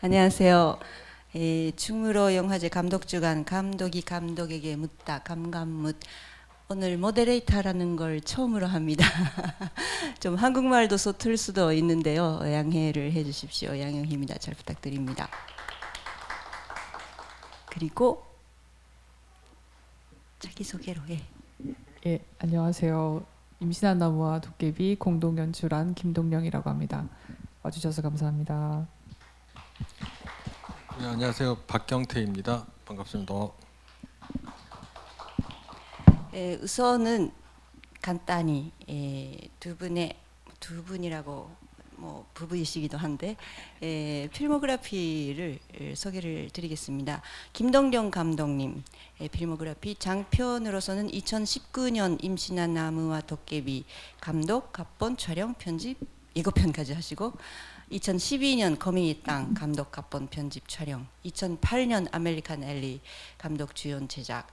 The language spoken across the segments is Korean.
안녕하세요. 충무로 영화제 감독주간 감독이 감독에게 묻다 감감묻. 오늘 모데레이터라는 걸 처음으로 합니다. 좀 한국말도 서툴 수도 있는데요. 양해를 해주십시오. 양영희입니다. 잘 부탁드립니다. 그리고 자기소개로 해. 예, 안녕하세요. 임신한 나무와 도깨비 공동 연출한 김동령이라고 합니다. 와주셔서 감사합니다. 네, 안녕하세요. 박경태입니다. 반갑습니다. 우선은 간단히 두 분이라고 뭐 부부이시기도 한데 필모그래피를 소개를 드리겠습니다. 김동령 감독님 필모그래피 장편으로서는 2019년 임신한 나무와 도깨비 감독, 각본, 촬영, 편집, 예고편까지 하시고 2012년 거미의 땅 감독, 각본, 편집, 촬영, 2008년 아메리칸 엘리 감독, 주연, 제작,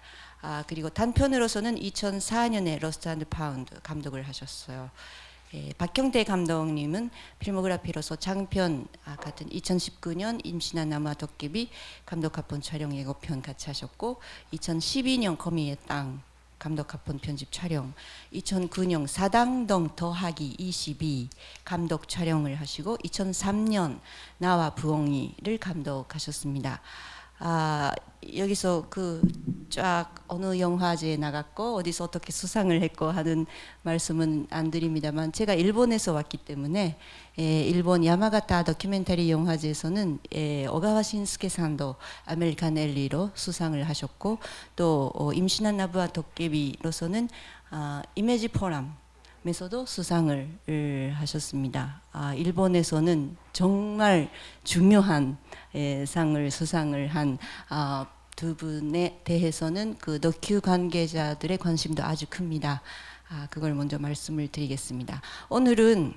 그리고 단편으로서는 2004년에 러스트 앤드 파운드 감독을 하셨어요. 박경태 감독님은 필모그래피로서 장편 같은 2019년 임신한 나무와 도깨비 감독, 각본, 촬영, 예고편 같이 하셨고 2012년 거미의 땅 감독, 각본, 편집, 촬영, 2009년 사당동 더하기 22 감독, 촬영을 하시고 2003년 나와 부엉이를 감독하셨습니다. 여기서 그 쫙 어느 영화제에 나갔고 어디서 어떻게 수상을 했고 하는 말씀은 안 드립니다만 제가 일본에서 왔기 때문에 일본 야마가타 다큐멘터리 영화제에서는 오가와 신스케산도 아메리칸 엘리로 수상을 하셨고 또 임신한 나무와 도깨비로서는 이미지 포럼 에서도 수상을 하셨습니다. 일본에서는 정말 중요한 상을 수상을 한 두 분에 대해서는 그 다큐 관계자들의 관심도 아주 큽니다. 그걸 먼저 말씀을 드리겠습니다. 오늘은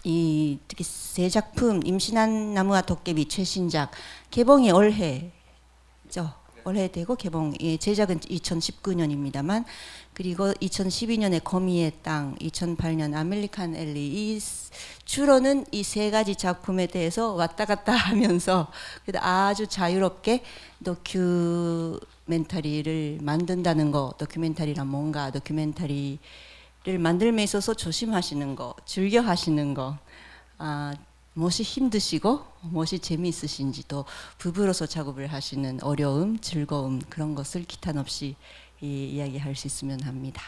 이 특히 세 작품 임신한 나무와 도깨비 최신작 개봉이 올해죠. 올해 되고 개봉 제작은 2019년입니다만 그리고 2012년에 거미의 땅, 2008년 아메리칸 엘리 주로는 이 세 가지 작품에 대해서 왔다 갔다 하면서 아주 자유롭게 다큐멘터리를 만든다는 거, 다큐멘터리란 뭔가, 다큐멘터리를 만들면서 있어서 조심하시는 거, 즐겨 하시는 거, 무엇이 힘드시고 무엇이 재미있으신지 또 부부로서 작업을 하시는 어려움, 즐거움 그런 것을 기탄 없이 이야기할 수 있으면 합니다.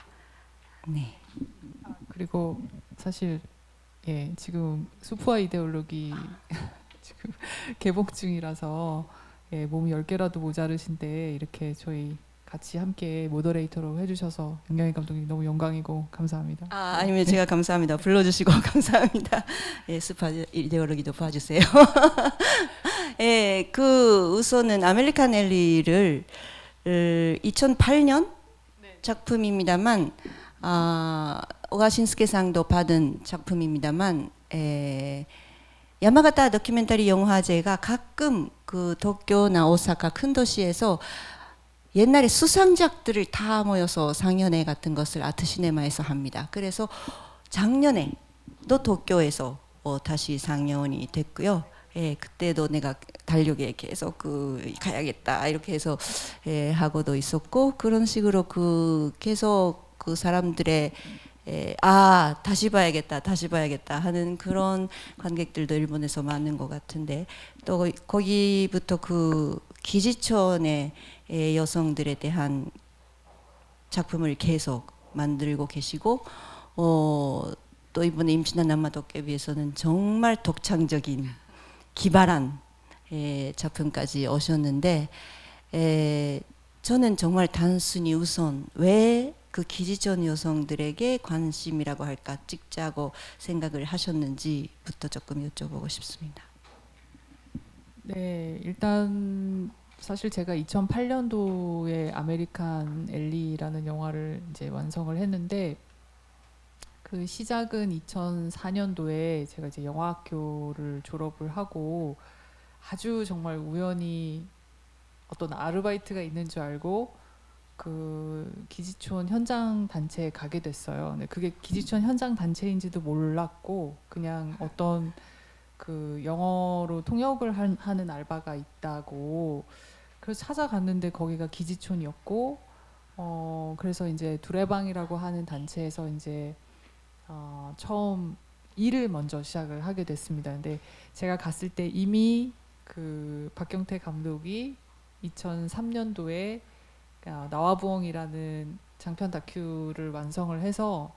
네. 그리고 사실 지금 수프와 이데올로기 지금 개봉 중이라서 몸이 10개라도 모자르신데 이렇게 저희 같이 함께 모더레이터로 해주셔서 윤경희 감독님 너무 영광이고 감사합니다. 아니면 제가 감사합니다. 불러주시고 감사합니다. 스파 이데올로기도 봐주세요. 그 우선은 아메리칸 엘리를 2008년 작품입니다만 오가신스케상도 받은 작품입니다만 야마가타 다큐멘터리 영화제가 가끔 그 도쿄나 오사카 큰 도시에서 옛날에 수상작들을 다 모여서 상연회 같은 것을 아트시네마에서 합니다. 그래서 작년에도 도쿄에서 다시 상연이 됐고요. 그때도 내가 달력에 계속 가야겠다 이렇게 해서 하고도 있었고 그런 식으로 계속 그 사람들의 다시 봐야겠다 하는 그런 관객들도 일본에서 많은 것 같은데 또 거기부터 그 기지촌의 여성들에 대한 작품을 계속 만들고 계시고 또 이번에 임신한 남마 도깨비에서는 정말 독창적인 기발한 작품까지 오셨는데 저는 정말 단순히 우선 왜 그 기지촌 여성들에게 관심이라고 할까 찍자고 생각을 하셨는지부터 조금 여쭤보고 싶습니다. 네, 일단 사실 제가 2008년도에 아메리칸 엘리라는 영화를 이제 완성을 했는데 그 시작은 2004년도에 제가 이제 영화학교를 졸업을 하고 아주 정말 우연히 어떤 아르바이트가 있는 줄 알고 그 기지촌 현장 단체에 가게 됐어요. 근데 그게 기지촌 현장 단체인지도 몰랐고 그냥 어떤 그 영어로 통역을 하는 알바가 있다고 그래서 찾아갔는데 거기가 기지촌이었고 그래서 이제 두레방이라고 하는 단체에서 이제 처음 일을 먼저 시작을 하게 됐습니다. 근데 제가 갔을 때 이미 그 박경태 감독이 2003년도에 나와부엉이라는 장편 다큐를 완성을 해서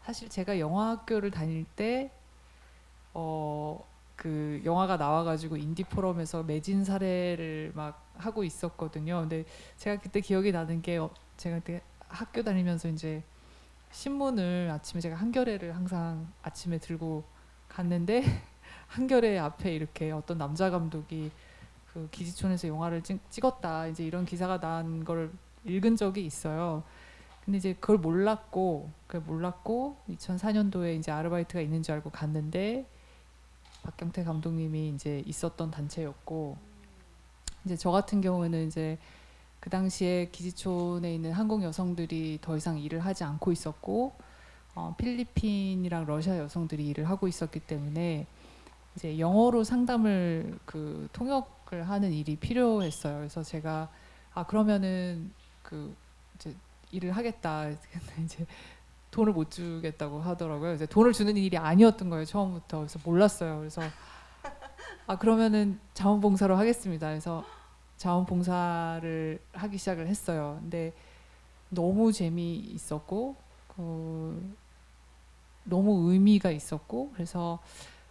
사실 제가 영화학교를 다닐 때 그 영화가 나와가지고 인디 포럼에서 매진 사례를 막 하고 있었거든요. 근데 제가 그때 기억이 나는 게 제가 그때 학교 다니면서 이제 신문을 아침에 제가 한겨레를 항상 아침에 들고 갔는데 한겨레 앞에 이렇게 어떤 남자 감독이 그 기지촌에서 영화를 찍었다 이제 이런 기사가 난 걸 읽은 적이 있어요. 근데 이제 그걸 몰랐고 2004년도에 이제 아르바이트가 있는 줄 알고 갔는데 박경태 감독님이 이제 있었던 단체였고 이제 저 같은 경우에는 이제 그 당시에 기지촌에 있는 한국 여성들이 더 이상 일을 하지 않고 있었고 필리핀이랑 러시아 여성들이 일을 하고 있었기 때문에 이제 영어로 상담을 그 통역을 하는 일이 필요했어요. 그래서 제가 그러면은 그 이제 일을 하겠다. 근데 이제 돈을 못 주겠다고 하더라고요. 그래서 돈을 주는 일이 아니었던 거예요 처음부터. 그래서 몰랐어요. 그래서 그러면은 자원봉사로 하겠습니다. 그래서 자원봉사를 하기 시작을 했어요. 근데 너무 재미있었고 너무 의미가 있었고 그래서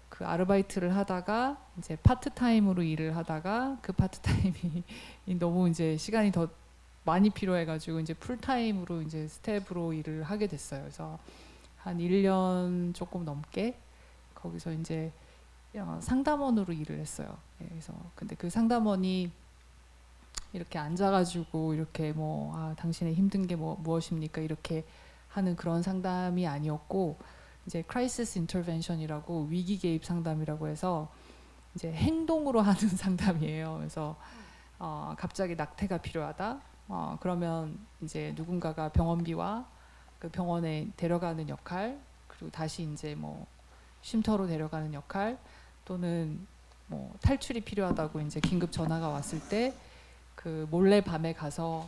그 아르바이트를 하다가 이제 파트타임으로 일을 하다가 그 파트타임이 너무 이제 시간이 더 많이 필요해가지고 이제 풀타임으로 이제 스텝으로 일을 하게 됐어요. 그래서 한 1년 조금 넘게 거기서 이제 상담원으로 일을 했어요. 예, 그래서 근데 그 상담원이 이렇게 앉아가지고 이렇게 뭐 당신의 힘든 게 무엇입니까 이렇게 하는 그런 상담이 아니었고 이제 크라이시스 인터벤션이라고 위기 개입 상담이라고 해서 이제 행동으로 하는 상담이에요. 그래서 갑자기 낙태가 필요하다. 그러면 이제 누군가가 병원비와 그 병원에 데려가는 역할 그리고 다시 이제 뭐 쉼터로 데려가는 역할 또는 뭐 탈출이 필요하다고 이제 긴급 전화가 왔을 때 그 몰래 밤에 가서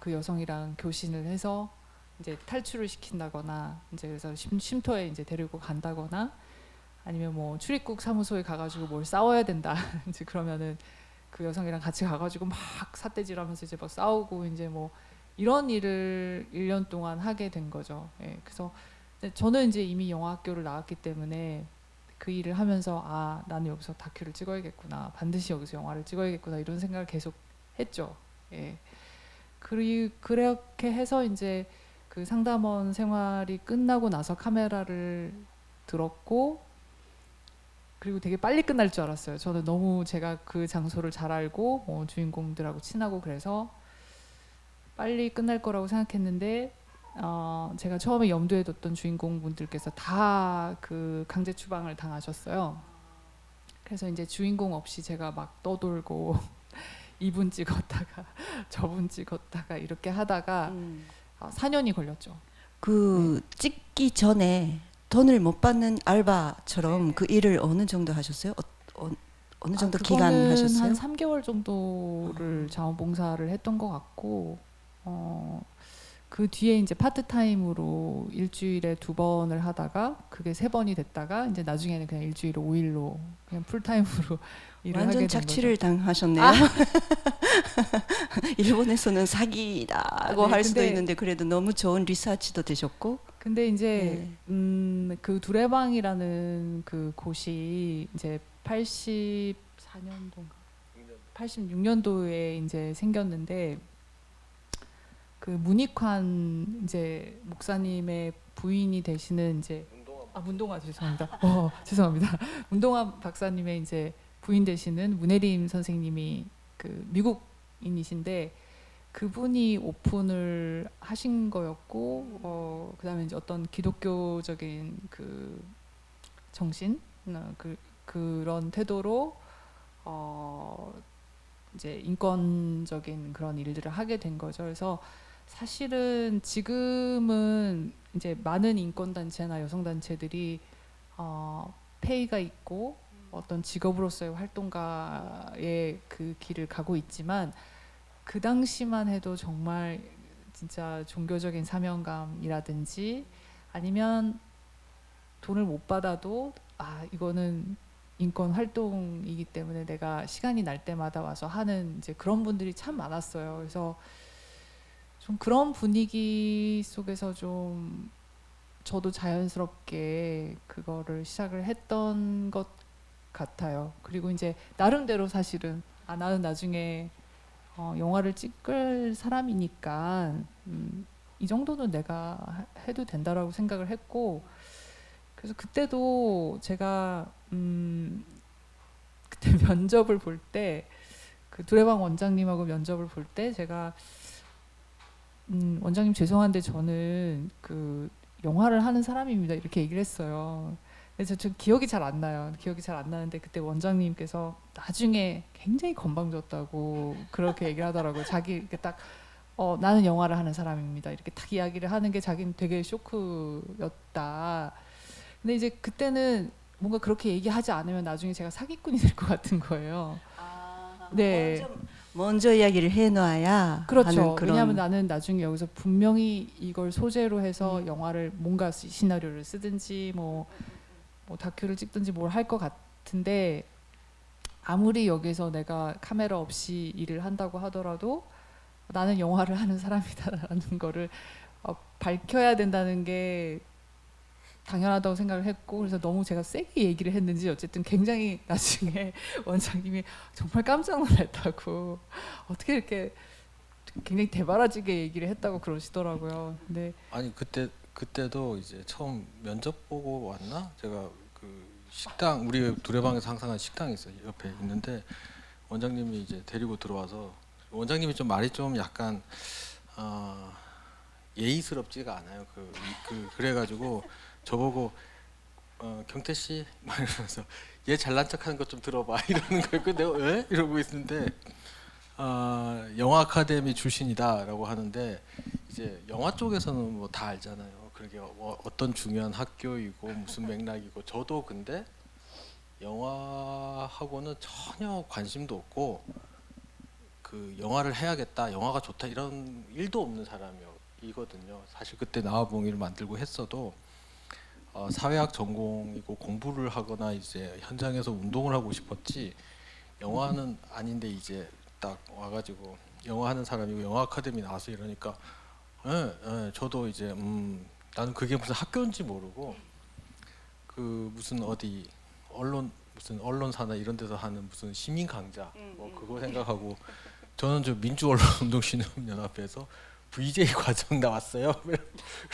그 여성이랑 교신을 해서 이제 탈출을 시킨다거나 이제 그래서 쉼터에 이제 데리고 간다거나 아니면 뭐 출입국 사무소에 가가지고 뭘 싸워야 된다 이제 그러면은 그 여성이랑 같이 가가지고 막 삿대질하면서 이제 막 싸우고 이제 뭐 이런 일을 1년 동안 하게 된 거죠. 예, 그래서 저는 이제 이미 영화학교를 나왔기 때문에 그 일을 하면서 나는 여기서 다큐를 찍어야겠구나 반드시 여기서 영화를 찍어야겠구나 이런 생각을 계속 했죠. 예. 그렇게 해서 이제 그 상담원 생활이 끝나고 나서 카메라를 들었고 그리고 되게 빨리 끝날 줄 알았어요. 저는 너무 제가 그 장소를 잘 알고 뭐 주인공들하고 친하고 그래서 빨리 끝날 거라고 생각했는데 제가 처음에 염두에 뒀던 주인공분들께서 다 그 강제 추방을 당하셨어요. 그래서 이제 주인공 없이 제가 막 떠돌고 이분 찍었다가 저분 찍었다가 이렇게 하다가 4년이 걸렸죠. 그 찍기 전에 돈을 못 받는 알바처럼 그 일을 어느 정도 하셨어요? 어느 정도 기간 그거는 하셨어요? 한 3개월 정도를 자원봉사를 했던 것 같고 그 뒤에 이제 파트타임으로 일주일에 2번을 하다가 그게 3번이 됐다가 이제 나중에는 그냥 일주일에 5일로 그냥 풀타임으로 일을 하게 완전 된 착취를 거죠. 당하셨네요. 일본에서는 사기라고 네, 할 수도 근데 있는데 그래도 너무 좋은 리서치도 되셨고. 근데 이제 그 두레방이라는 그 곳이 이제 84년도인가 86년도에 이제 생겼는데 그 문익환 이제 목사님의 부인이 되시는 이제 문동아 죄송합니다. 죄송합니다. 문동아 박사님의 이제 부인 되시는 문혜림 선생님이 그 미국인이신데 그분이 오픈을 하신 거였고 그다음에 이제 어떤 기독교적인 그 정신 그런 태도로 이제 인권적인 그런 일들을 하게 된 거죠. 그래서 사실은 지금은 이제 많은 인권 단체나 여성 단체들이 페이가 있고 어떤 직업으로서의 활동가의 그 길을 가고 있지만 그 당시만 해도 정말 진짜 종교적인 사명감이라든지 아니면 돈을 못 받아도 이거는 인권 활동이기 때문에 내가 시간이 날 때마다 와서 하는 이제 그런 분들이 참 많았어요. 그래서 좀 그런 분위기 속에서 좀 저도 자연스럽게 그거를 시작을 했던 것 같아요. 그리고 이제 나름대로 사실은 나는 나중에 영화를 찍을 사람이니까 이 정도는 내가 해도 된다라고 생각을 했고, 그래서 그때도 제가 그때 면접을 볼 때 그 두레방 원장님하고 면접을 볼 때 제가 원장님 죄송한데 저는 그 영화를 하는 사람입니다 이렇게 얘기를 했어요. 그래서 저 기억이 잘 안 나요. 기억이 잘 안 나는데 그때 원장님께서 나중에 굉장히 건방졌다고 그렇게 얘기를 하더라고요. 자기 이렇게 딱 나는 영화를 하는 사람입니다 이렇게 딱 이야기를 하는 게 자기는 되게 쇼크였다. 근데 이제 그때는 뭔가 그렇게 얘기하지 않으면 나중에 제가 사기꾼이 될 것 같은 거예요. 네. 먼저 이야기를 해놔야 그렇죠. 하는 그런. 왜냐하면 나는 나중에 여기서 분명히 이걸 소재로 해서 영화를 뭔가 시나리오를 쓰든지 뭐 다큐를 찍든지 뭘 할 것 같은데 아무리 여기서 내가 카메라 없이 일을 한다고 하더라도 나는 영화를 하는 사람이다라는 거를 밝혀야 된다는 게 당연하다고 생각을 했고, 그래서 너무 제가 세게 얘기를 했는지 어쨌든 굉장히 나중에 원장님이 정말 깜짝 놀랐다고 어떻게 이렇게 굉장히 대바라지게 얘기를 했다고 그러시더라고요. 근데 아니 그때도 이제 처음 면접 보고 왔나? 제가 그 식당 우리 두레방에서 항상 한 식당이 있어요. 옆에 있는데 원장님이 이제 데리고 들어와서 원장님이 좀 말이 좀 약간 예의스럽지가 않아요. 그래가지고 저보고 경태 씨 막 이러면서 얘 잘난 척하는 것 좀 들어봐 이러는 거예요. 그 내가 왜 이러고 있는데 영화 아카데미 출신이다라고 하는데 이제 영화 쪽에서는 뭐 다 알잖아요. 그게 어떤 중요한 학교이고 무슨 맥락이고 저도 근데 영화하고는 전혀 관심도 없고 그 영화를 해야겠다, 영화가 좋다 이런 일도 없는 사람이거든요. 사실 그때 나와봉이를 만들고 했어도 사회학 전공이고 공부를 하거나 이제 현장에서 운동을 하고 싶었지 영화는 아닌데 이제 딱 와가지고 영화 하는 사람이고 영화 아카데미 나와서 이러니까 저도 이제 나는 그게 무슨 학교인지 모르고 그 무슨 어디 무슨 언론사나 이런 데서 하는 무슨 시민 강좌 뭐 그거 생각하고 저는 저 민주언론운동신문연합회에서 VJ 과정 나왔어요.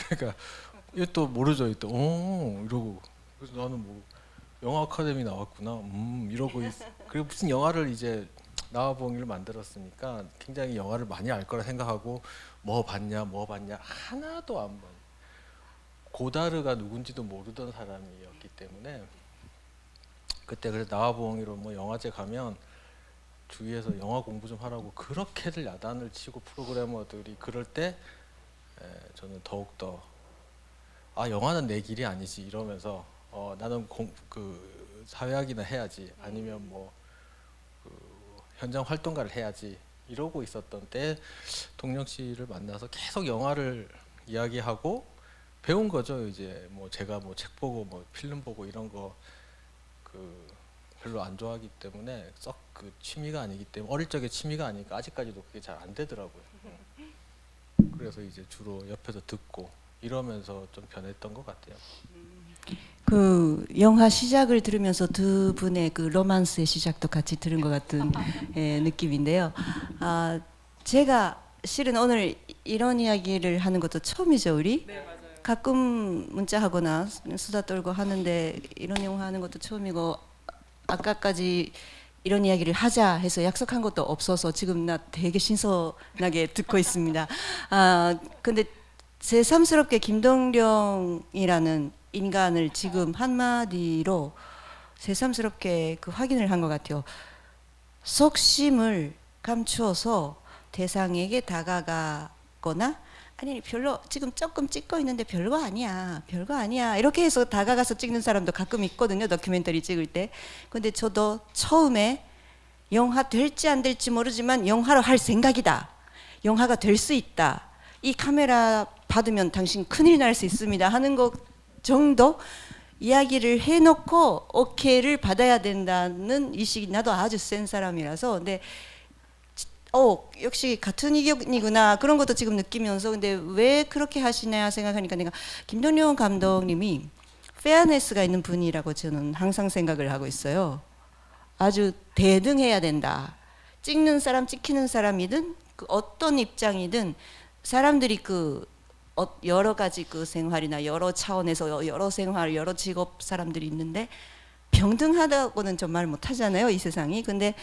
그러니까 이게 또 모르죠. 또 이러고 그래서 나는 뭐 영화 아카데미 나왔구나 이러고 그리고 무슨 영화를 이제 나와봉이를 만들었으니까 굉장히 영화를 많이 알 거라 생각하고 뭐 봤냐 하나도 안 봐. 고다르가 누군지도 모르던 사람이었기 때문에 그때 그래서 나와봉이로 뭐 영화제 가면 주위에서 영화 공부 좀 하라고 그렇게들 야단을 치고 프로그래머들이 그럴 때 저는 더욱더 영화는 내 길이 아니지 이러면서 나는 그 사회학이나 해야지 아니면 그 현장 활동가를 해야지 이러고 있었던 때 동영 씨를 만나서 계속 영화를 이야기하고 배운 거죠. 이제 뭐 제가 뭐 책 보고 뭐 필름 보고 이런 거 그 별로 안 좋아하기 때문에 썩 그 취미가 아니기 때문에 어릴 적에 취미가 아니니까 아직까지도 그게 잘 안 되더라고요. 그래서 이제 주로 옆에서 듣고 이러면서 좀 변했던 것 같아요. 그 영화 시작을 들으면서 두 분의 그 로만스의 시작도 같이 들은 것 같은 느낌인데요. 제가 실은 오늘 이런 이야기를 하는 것도 처음이죠, 우리? 네, 맞아요. 가끔 문자하거나 수다 떨고 하는데 이런 영화 하는 것도 처음이고 아까까지 이런 이야기를 하자 해서 약속한 것도 없어서 지금 나 되게 신선하게 듣고 있습니다. 근데 새삼스럽게 김동령이라는 인간을 지금 한마디로 새삼스럽게 그 확인을 한 것 같아요. 속심을 감추어서 대상에게 다가가거나 아니 별로 지금 조금 찍고 있는데 별거 아니야, 별거 아니야 이렇게 해서 다가가서 찍는 사람도 가끔 있거든요, 다큐멘터리 찍을 때. 근데 저도 처음에 영화 될지 안 될지 모르지만 영화로 할 생각이다, 영화가 될 수 있다, 이 카메라 받으면 당신 큰일 날 수 있습니다 하는 것 정도 이야기를 해놓고 오케이를 받아야 된다는 의식이 나도 아주 센 사람이라서. 근데 역시 같은 의견이구나 그런 것도 지금 느끼면서, 근데 왜 그렇게 하시냐 생각하니까 내가 김동룡 감독님이 페어네스가 있는 분이라고 저는 항상 생각을 하고 있어요. 아주 대등해야 된다. 찍는 사람 찍히는 사람이든 그 어떤 입장이든 사람들이 여러 가지 그 생활이나 여러 차원에서 여러 생활 여러 직업 사람들이 있는데 평등하다고는 좀 말 못하잖아요, 이 세상이. 근데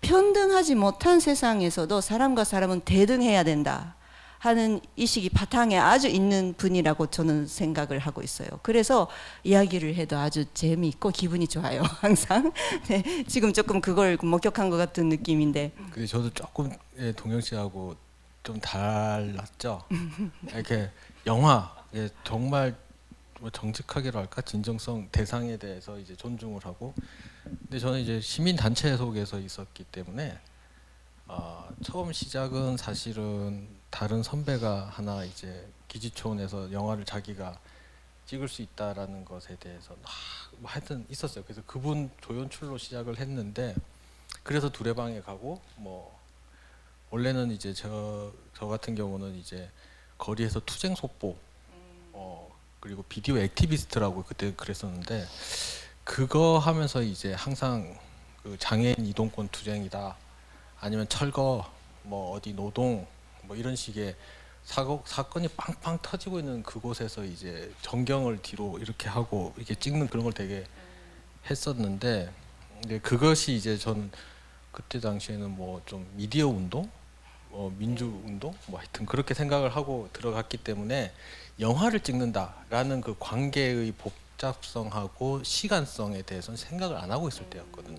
평등하지 못한 세상에서도 사람과 사람은 대등해야 된다 하는 의식이 바탕에 아주 있는 분이라고 저는 생각을 하고 있어요. 그래서 이야기를 해도 아주 재미있고 기분이 좋아요, 항상. 네, 지금 조금 그걸 목격한 것 같은 느낌인데. 근데 저도 조금 동영 씨하고 좀 달랐죠. 이렇게 영화 정말 뭐 정직하게로 할까, 진정성 대상에 대해서 이제 존중을 하고. 근데 저는 이제 시민 단체 속에서 있었기 때문에 처음 시작은 사실은 다른 선배가 하나 이제 기지촌에서 영화를 자기가 찍을 수 있다라는 것에 대해서 뭐 하여튼 있었어요. 그래서 그분 조연출로 시작을 했는데, 그래서 두레방에 가고 뭐 원래는 이제 저 같은 경우는 이제 거리에서 투쟁 속보 그리고 비디오 액티비스트라고 그때 그랬었는데, 그거 하면서 이제 항상 그 장애인 이동권 투쟁이다, 아니면 철거, 뭐 어디 노동, 뭐 이런 식의 사건이 빵빵 터지고 있는 그곳에서 이제 전경을 뒤로 이렇게 하고 이렇게 찍는 그런 걸 되게 했었는데, 근데 그것이 이제 전 그때 당시에는 뭐 좀 미디어 운동, 민주 운동, 뭐 하여튼 그렇게 생각을 하고 들어갔기 때문에 영화를 찍는다라는 그 관계의 복잡성하고 시간성에 대해서는 생각을 안 하고 있을 때였거든요.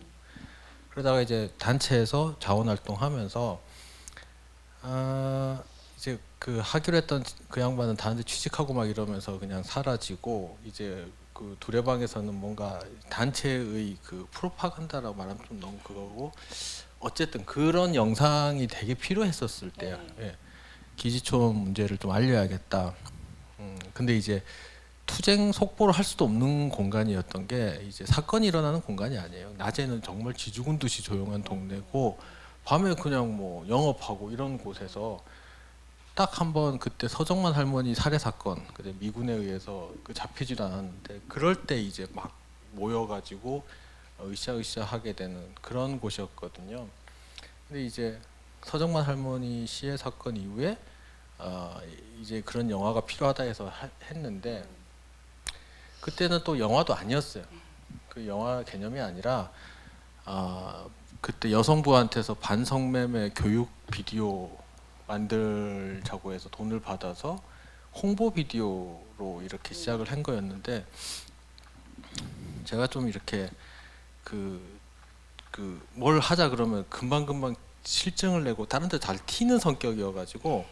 그러다가 이제 단체에서 자원활동하면서 이제 그 하기로 했던 그 양반은 다른데 취직하고 막 이러면서 그냥 사라지고, 이제 그 두레방에서는 뭔가 단체의 그 프로파간다라고 말하면 좀 너무 그거고, 어쨌든 그런 영상이 되게 필요했었을 때야. 예. 기지촌 문제를 좀 알려야겠다. 근데 이제 투쟁 속보를 할 수도 없는 공간이었던 게, 이제 사건이 일어나는 공간이 아니에요. 낮에는 정말 쥐죽은 듯이 조용한 동네고, 밤에 그냥 뭐 영업하고 이런 곳에서 딱 한 번 그때 서정만 할머니 살해 사건, 그때 미군에 의해서 그 잡히지도 않았는데, 그럴 때 이제 막 모여가지고 으쌰으쌰 하게 되는 그런 곳이었거든요. 근데 이제 서정만 할머니 시해 사건 이후에 이제 그런 영화가 필요하다 해서 했는데, 그때는 또 영화도 아니었어요. 그 영화 개념이 아니라 그때 여성부한테서 반성매매 교육 비디오 만들자고 해서 돈을 받아서 홍보 비디오로 이렇게 시작을 한 거였는데, 제가 좀 이렇게 뭘 하자 그러면 금방금방 실증을 내고 다른 데 잘 튀는 성격이어가지고,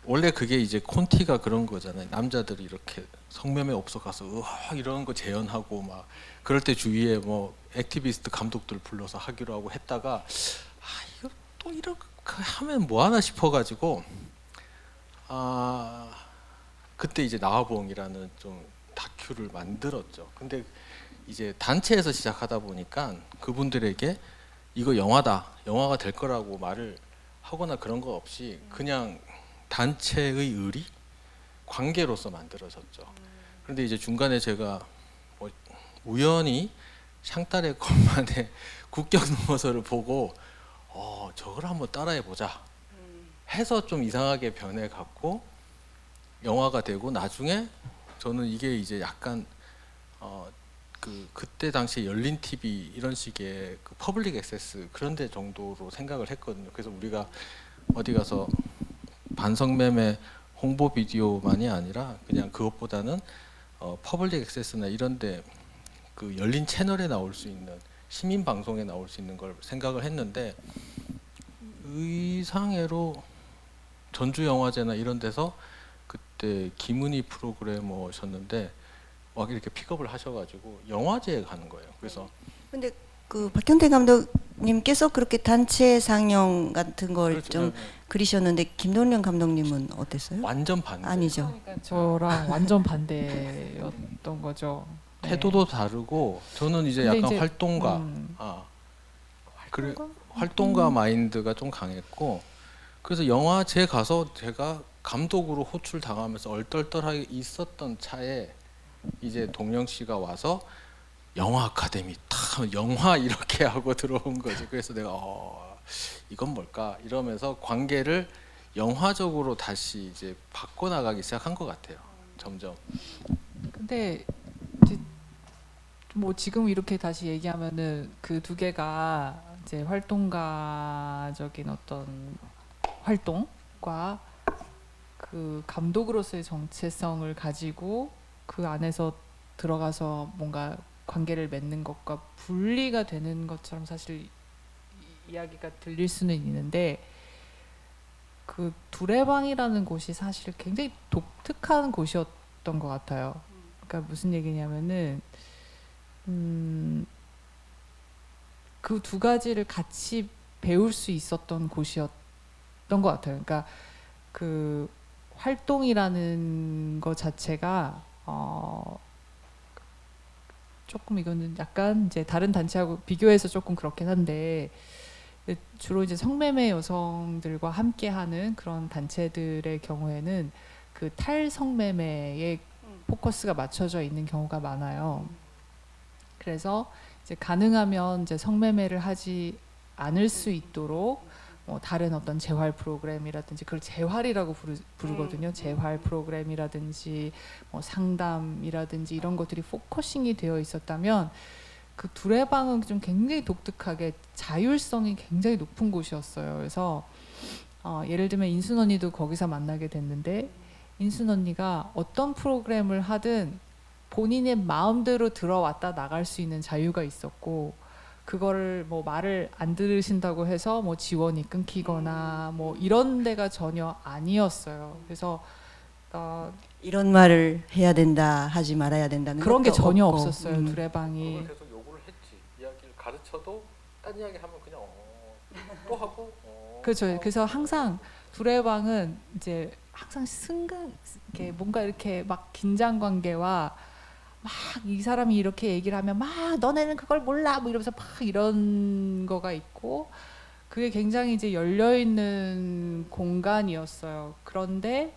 원래 그게 이제 콘티가 그런 거잖아요. 남자들이 이렇게 성매매 업소 가서 이런 거 재현하고 막 그럴 때 주위에 뭐 액티비스트 감독들 불러서 하기로 하고 했다가, 이거 또 이렇게 하면 뭐 하나 싶어가지고 그때 이제 나화봉이라는 좀 다큐를 만들었죠. 근데 이제 단체에서 시작하다 보니까 그분들에게 이거 영화다, 영화가 될 거라고 말을 하거나 그런 거 없이 그냥 단체의 의리, 관계로서 만들어졌죠. 그런데 이제 중간에 제가 뭐 우연히 샹달의 것만의 국경 넘어서를 보고 저걸 한번 따라해 보자 해서 좀 이상하게 변해갖고 영화가 되고, 나중에 저는 이게 이제 약간 그때 당시에 열린 TV 이런 식의 그 퍼블릭 액세스 그런 데 정도로 생각을 했거든요. 그래서 우리가 어디 가서 반성매매 홍보 비디오만이 아니라 그냥 그것보다는 퍼블릭 액세스나 이런데 그 열린 채널에 나올 수 있는, 시민 방송에 나올 수 있는 걸 생각을 했는데, 의상해로 전주영화제나 이런 데서 그때 김은희 프로그래머셨는데 막 이렇게 픽업을 하셔가지고 영화제에 가는 거예요. 그래서 근데 그 박형태 감독님께서 그렇게 단체 상영 같은 걸 그렇죠. 좀 그리셨는데 김동련 감독님은 어땠어요? 완전 반대. 아니죠. 그러니까 저랑 완전 반대였던 거죠. 네. 태도도 다르고 저는 이제 근데 약간 이제, 활동가, 그래 활동가 마인드가 좀 강했고 그래서 영화제 가서 제가 감독으로 호출 당하면서 얼떨떨하게 있었던 차에 이제 동영 씨가 와서 영화 아카데미 탁 영화 이렇게 하고 들어온 거지. 그래서 내가 이건 뭘까 이러면서 관계를 영화적으로 다시 이제 바꿔나가기 시작한 것 같아요. 점점. 근데 이제 뭐 지금 이렇게 다시 얘기하면은 그 두 개가 이제 활동가적인 어떤 활동과 그 감독으로서의 정체성을 가지고 그 안에서 들어가서 뭔가 관계를 맺는 것과 분리가 되는 것처럼 사실 이야기가 들릴 수는 있는데 그 두레방이라는 곳이 사실 굉장히 독특한 곳이었던 것 같아요. 그러니까 무슨 얘기냐면은 그 두 가지를 같이 배울 수 있었던 곳이었던 것 같아요. 그러니까 그 활동이라는 것 자체가 조금 이거는 약간 이제 다른 단체하고 비교해서 조금 그렇긴 한데 주로 이제 성매매 여성들과 함께하는 그런 단체들의 경우에는 그 탈성매매에 포커스가 맞춰져 있는 경우가 많아요. 그래서 이제 가능하면 이제 성매매를 하지 않을 수 있도록 뭐 다른 어떤 재활 프로그램이라든지 그걸 재활이라고 부르거든요. 재활 프로그램이라든지 뭐 상담이라든지 이런 것들이 포커싱이 되어 있었다면 그 두레방은 좀 굉장히 독특하게 자율성이 굉장히 높은 곳이었어요. 그래서 예를 들면 인순 언니도 거기서 만나게 됐는데 인순 언니가 어떤 프로그램을 하든 본인의 마음대로 들어왔다 나갈 수 있는 자유가 있었고 그거를 뭐 말을 안 들으신다고 해서 뭐 지원이 끊기거나 뭐 이런 데가 전혀 아니었어요. 그래서 이런 말을 해야 된다, 하지 말아야 된다는 그런 게 것도 전혀 없고. 없었어요. 두레방이. 그걸 계속 요구를 했지. 이야기를 가르쳐도 딴 이야기 하면 그냥 또 하고. 그렇죠. 그래서 항상 두레방은 이제 항상 이렇게 뭔가 이렇게 막 긴장 관계와 막 이 사람이 이렇게 얘기를 하면 막 너네는 그걸 몰라 뭐 이러면서 막 이런 거가 있고 그게 굉장히 이제 열려 있는 공간이었어요. 그런데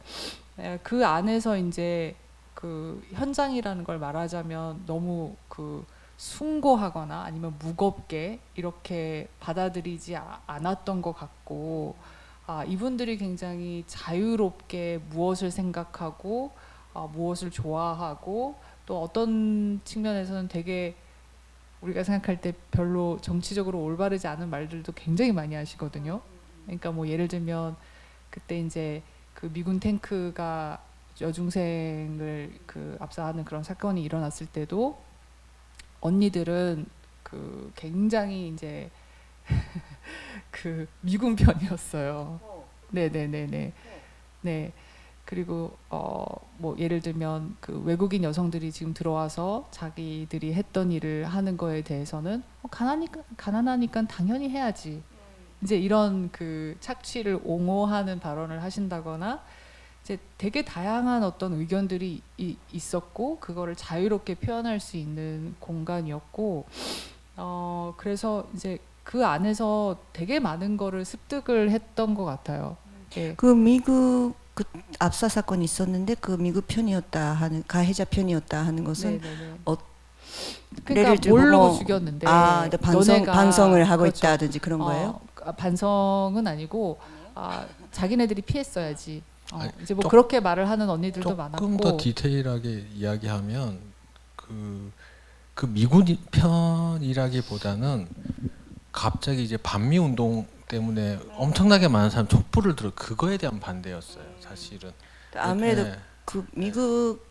그 안에서 이제 그 현장이라는 걸 말하자면 너무 그 숭고하거나 아니면 무겁게 이렇게 받아들이지 않았던 것 같고 이분들이 굉장히 자유롭게 무엇을 생각하고 무엇을 좋아하고 또 어떤 측면에서는 되게 우리가 생각할 때 별로 정치적으로 올바르지 않은 말들도 굉장히 많이 하시거든요. 그러니까 뭐 예를 들면 그때 이제 그 미군 탱크가 여중생을 그 압사하는 그런 사건이 일어났을 때도 언니들은 그 굉장히 이제 그 미군 편이었어요. 네네네네. 네. 그리고 뭐 예를 들면 그 외국인 여성들이 지금 들어와서 자기들이 했던 일을 하는 거에 대해서는 가난하니까 당연히 해야지. 이제 이런 그 착취를 옹호하는 발언을 하신다거나 이제 되게 다양한 어떤 의견들이 있었고 그거를 자유롭게 표현할 수 있는 공간이었고 그래서 이제 그 안에서 되게 많은 거를 습득을 했던 것 같아요. 예. 그 미국 그 압사 사건이 있었는데 그 미국 편이었다 하는 가해자 편이었다 하는 것은 네네네. 예를 그러니까 들고 모르고 뭐, 죽였는데 반성을 하고 그렇죠. 있다든지 그런 거예요? 반성은 아니고 자기네들이 피했어야지. 아니, 이제 뭐 그렇게 말을 하는 언니들도 조금 많았고. 더 디테일하게 이야기하면 그 미군 편이라기보다는 갑자기 이제 반미 운동 때문에 엄청나게 많은 사람 촛불을 들어 그거에 대한 반대였어요. 사실은. 아무래도 네. 그 미국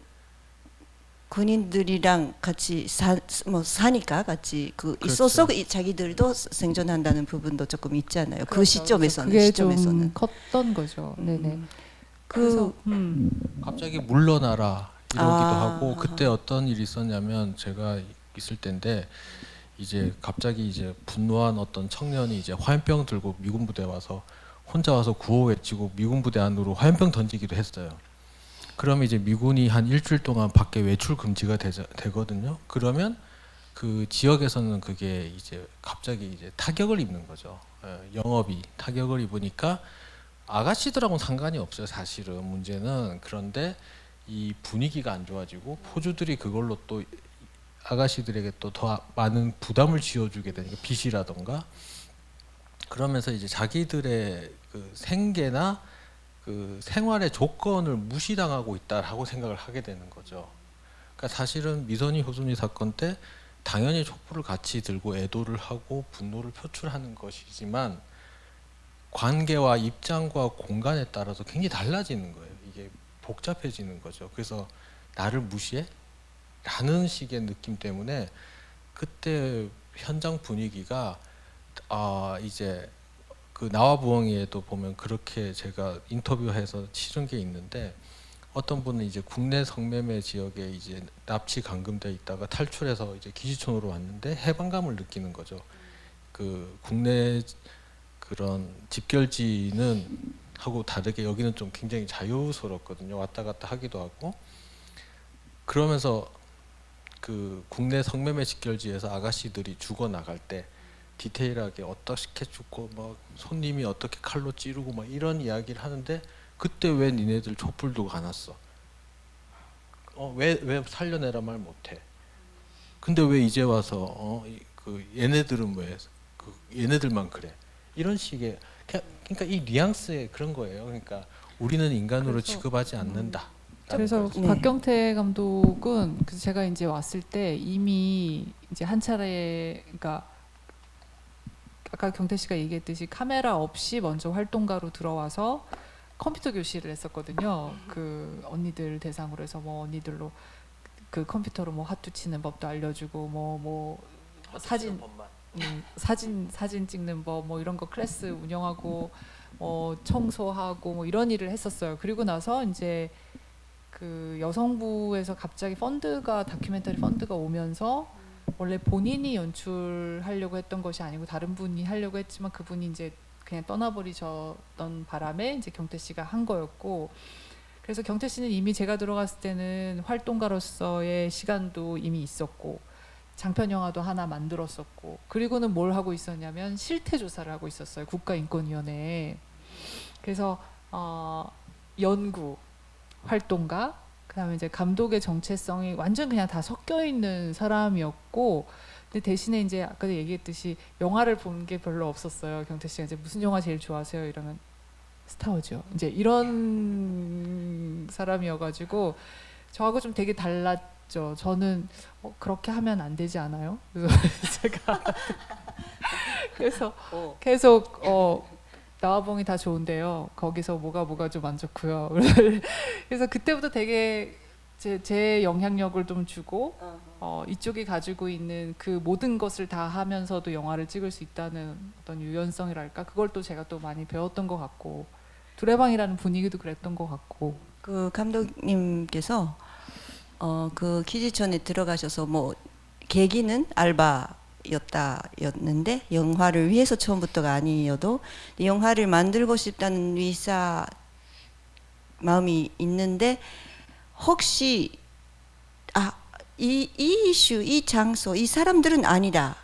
군인들이랑 같이 사니까 같이 그 그렇죠. 있어서 자기들도 생존한다는 부분도 조금 있잖아요. 그 그렇죠. 시점에서는 그게 시점에서는. 좀 컸던 거죠. 네네. 그래서 갑자기 물러나라 이러기도 아. 하고 그때 어떤 일이 있었냐면 제가 있을 때인데 이제 갑자기 이제 분노한 어떤 청년이 이제 화염병 들고 미군 부대에 와서 혼자 와서 구호 외치고 미군 부대 안으로 화염병 던지기도 했어요. 그러면 이제 미군이 한 일주일 동안 밖에 외출 금지가 되거든요. 그러면 그 지역에서는 그게 이제 갑자기 이제 타격을 입는 거죠. 영업이 타격을 입으니까 아가씨들하고는 상관이 없어요. 사실은 문제는. 그런데 이 분위기가 안 좋아지고 포주들이 그걸로 또 아가씨들에게 또 더 많은 부담을 지어주게 되니까 빚이라던가 그러면서 이제 자기들의 그 생계나 그 생활의 조건을 무시당하고 있다라고 생각을 하게 되는 거죠. 그러니까 사실은 미선이 효순이 사건 때 당연히 촛불을 같이 들고 애도를 하고 분노를 표출하는 것이지만 관계와 입장과 공간에 따라서 굉장히 달라지는 거예요. 이게 복잡해지는 거죠. 그래서 나를 무시해? 라는 식의 느낌 때문에 그때 현장 분위기가 이제 그 나와 부엉이에도 보면 그렇게 제가 인터뷰해서 치른 게 있는데 어떤 분은 이제 국내 성매매 지역에 이제 납치 감금돼 있다가 탈출해서 이제 기지촌으로 왔는데 해방감을 느끼는 거죠. 그 국내 그런 집결지는 하고 다르게 여기는 좀 굉장히 자유스럽거든요. 왔다 갔다 하기도 하고 그러면서 그 국내 성매매 집결지에서 아가씨들이 죽어 나갈 때 디테일하게 어떻게 죽고 막 손님이 어떻게 칼로 찌르고 막 이런 이야기를 하는데 그때 왜 니네들 촛불 두고 안 왔어? 왜 살려내라 말 못해? 근데 왜 이제 와서 그 얘네들은 왜 그 얘네들만 그래? 이런 식의 그러니까 이 뉘앙스의 그런 거예요. 그러니까 우리는 인간으로 그래서, 취급하지 않는다. 그래서 네. 박경태 감독은 그 제가 이제 왔을 때 이미 이제 한 차례 그러니까 아까 경태 씨가 얘기했듯이 카메라 없이 먼저 활동가로 들어와서 컴퓨터 교실을 했었거든요. 그 언니들 대상으로 해서 뭐 언니들로 그 컴퓨터로 뭐 핫투 치는 법도 알려주고 뭐 사진 찍는 법 뭐 이런 거 클래스 운영하고 뭐 청소하고 뭐 이런 일을 했었어요. 그리고 나서 이제 그 여성부에서 갑자기 다큐멘터리 펀드가 오면서 원래 본인이 연출하려고 했던 것이 아니고 다른 분이 하려고 했지만 그분이 이제 그냥 떠나버리셨던 바람에 이제 경태 씨가 한 거였고 그래서 경태 씨는 이미 제가 들어갔을 때는 활동가로서의 시간도 이미 있었고 장편 영화도 하나 만들었었고 그리고는 뭘 하고 있었냐면 실태 조사를 하고 있었어요. 국가인권위원회에. 그래서 연구 활동가 그다음에 이제 감독의 정체성이 완전 그냥 다 섞여 있는 사람이었고 근데 대신에 이제 아까도 얘기했듯이 영화를 본 게 별로 없었어요. 경태 씨가 이제 무슨 영화 제일 좋아하세요? 이러면 스타워즈요. 이제 이런 사람이어가지고 저하고 좀 되게 달랐죠. 저는 그렇게 하면 안 되지 않아요? 그래서 제가 그래서 계속 나와봉이 다 좋은데요. 거기서 뭐가 좀 안 좋고요. 그래서 그때부터 되게 제 영향력을 좀 주고 이쪽이 가지고 있는 그 모든 것을 다 하면서도 영화를 찍을 수 있다는 어떤 유연성이랄까 그걸 또 제가 또 많이 배웠던 것 같고 두레방이라는 분위기도 그랬던 것 같고 그 감독님께서 그 키즈촌에 들어가셔서 뭐 계기는 알바였는데 영화를 위해서 처음부터가 아니어도 영화를 만들고 싶다는 위사 마음이 있는데 혹시 이 이슈, 이 장소, 이 사람들은 아니다.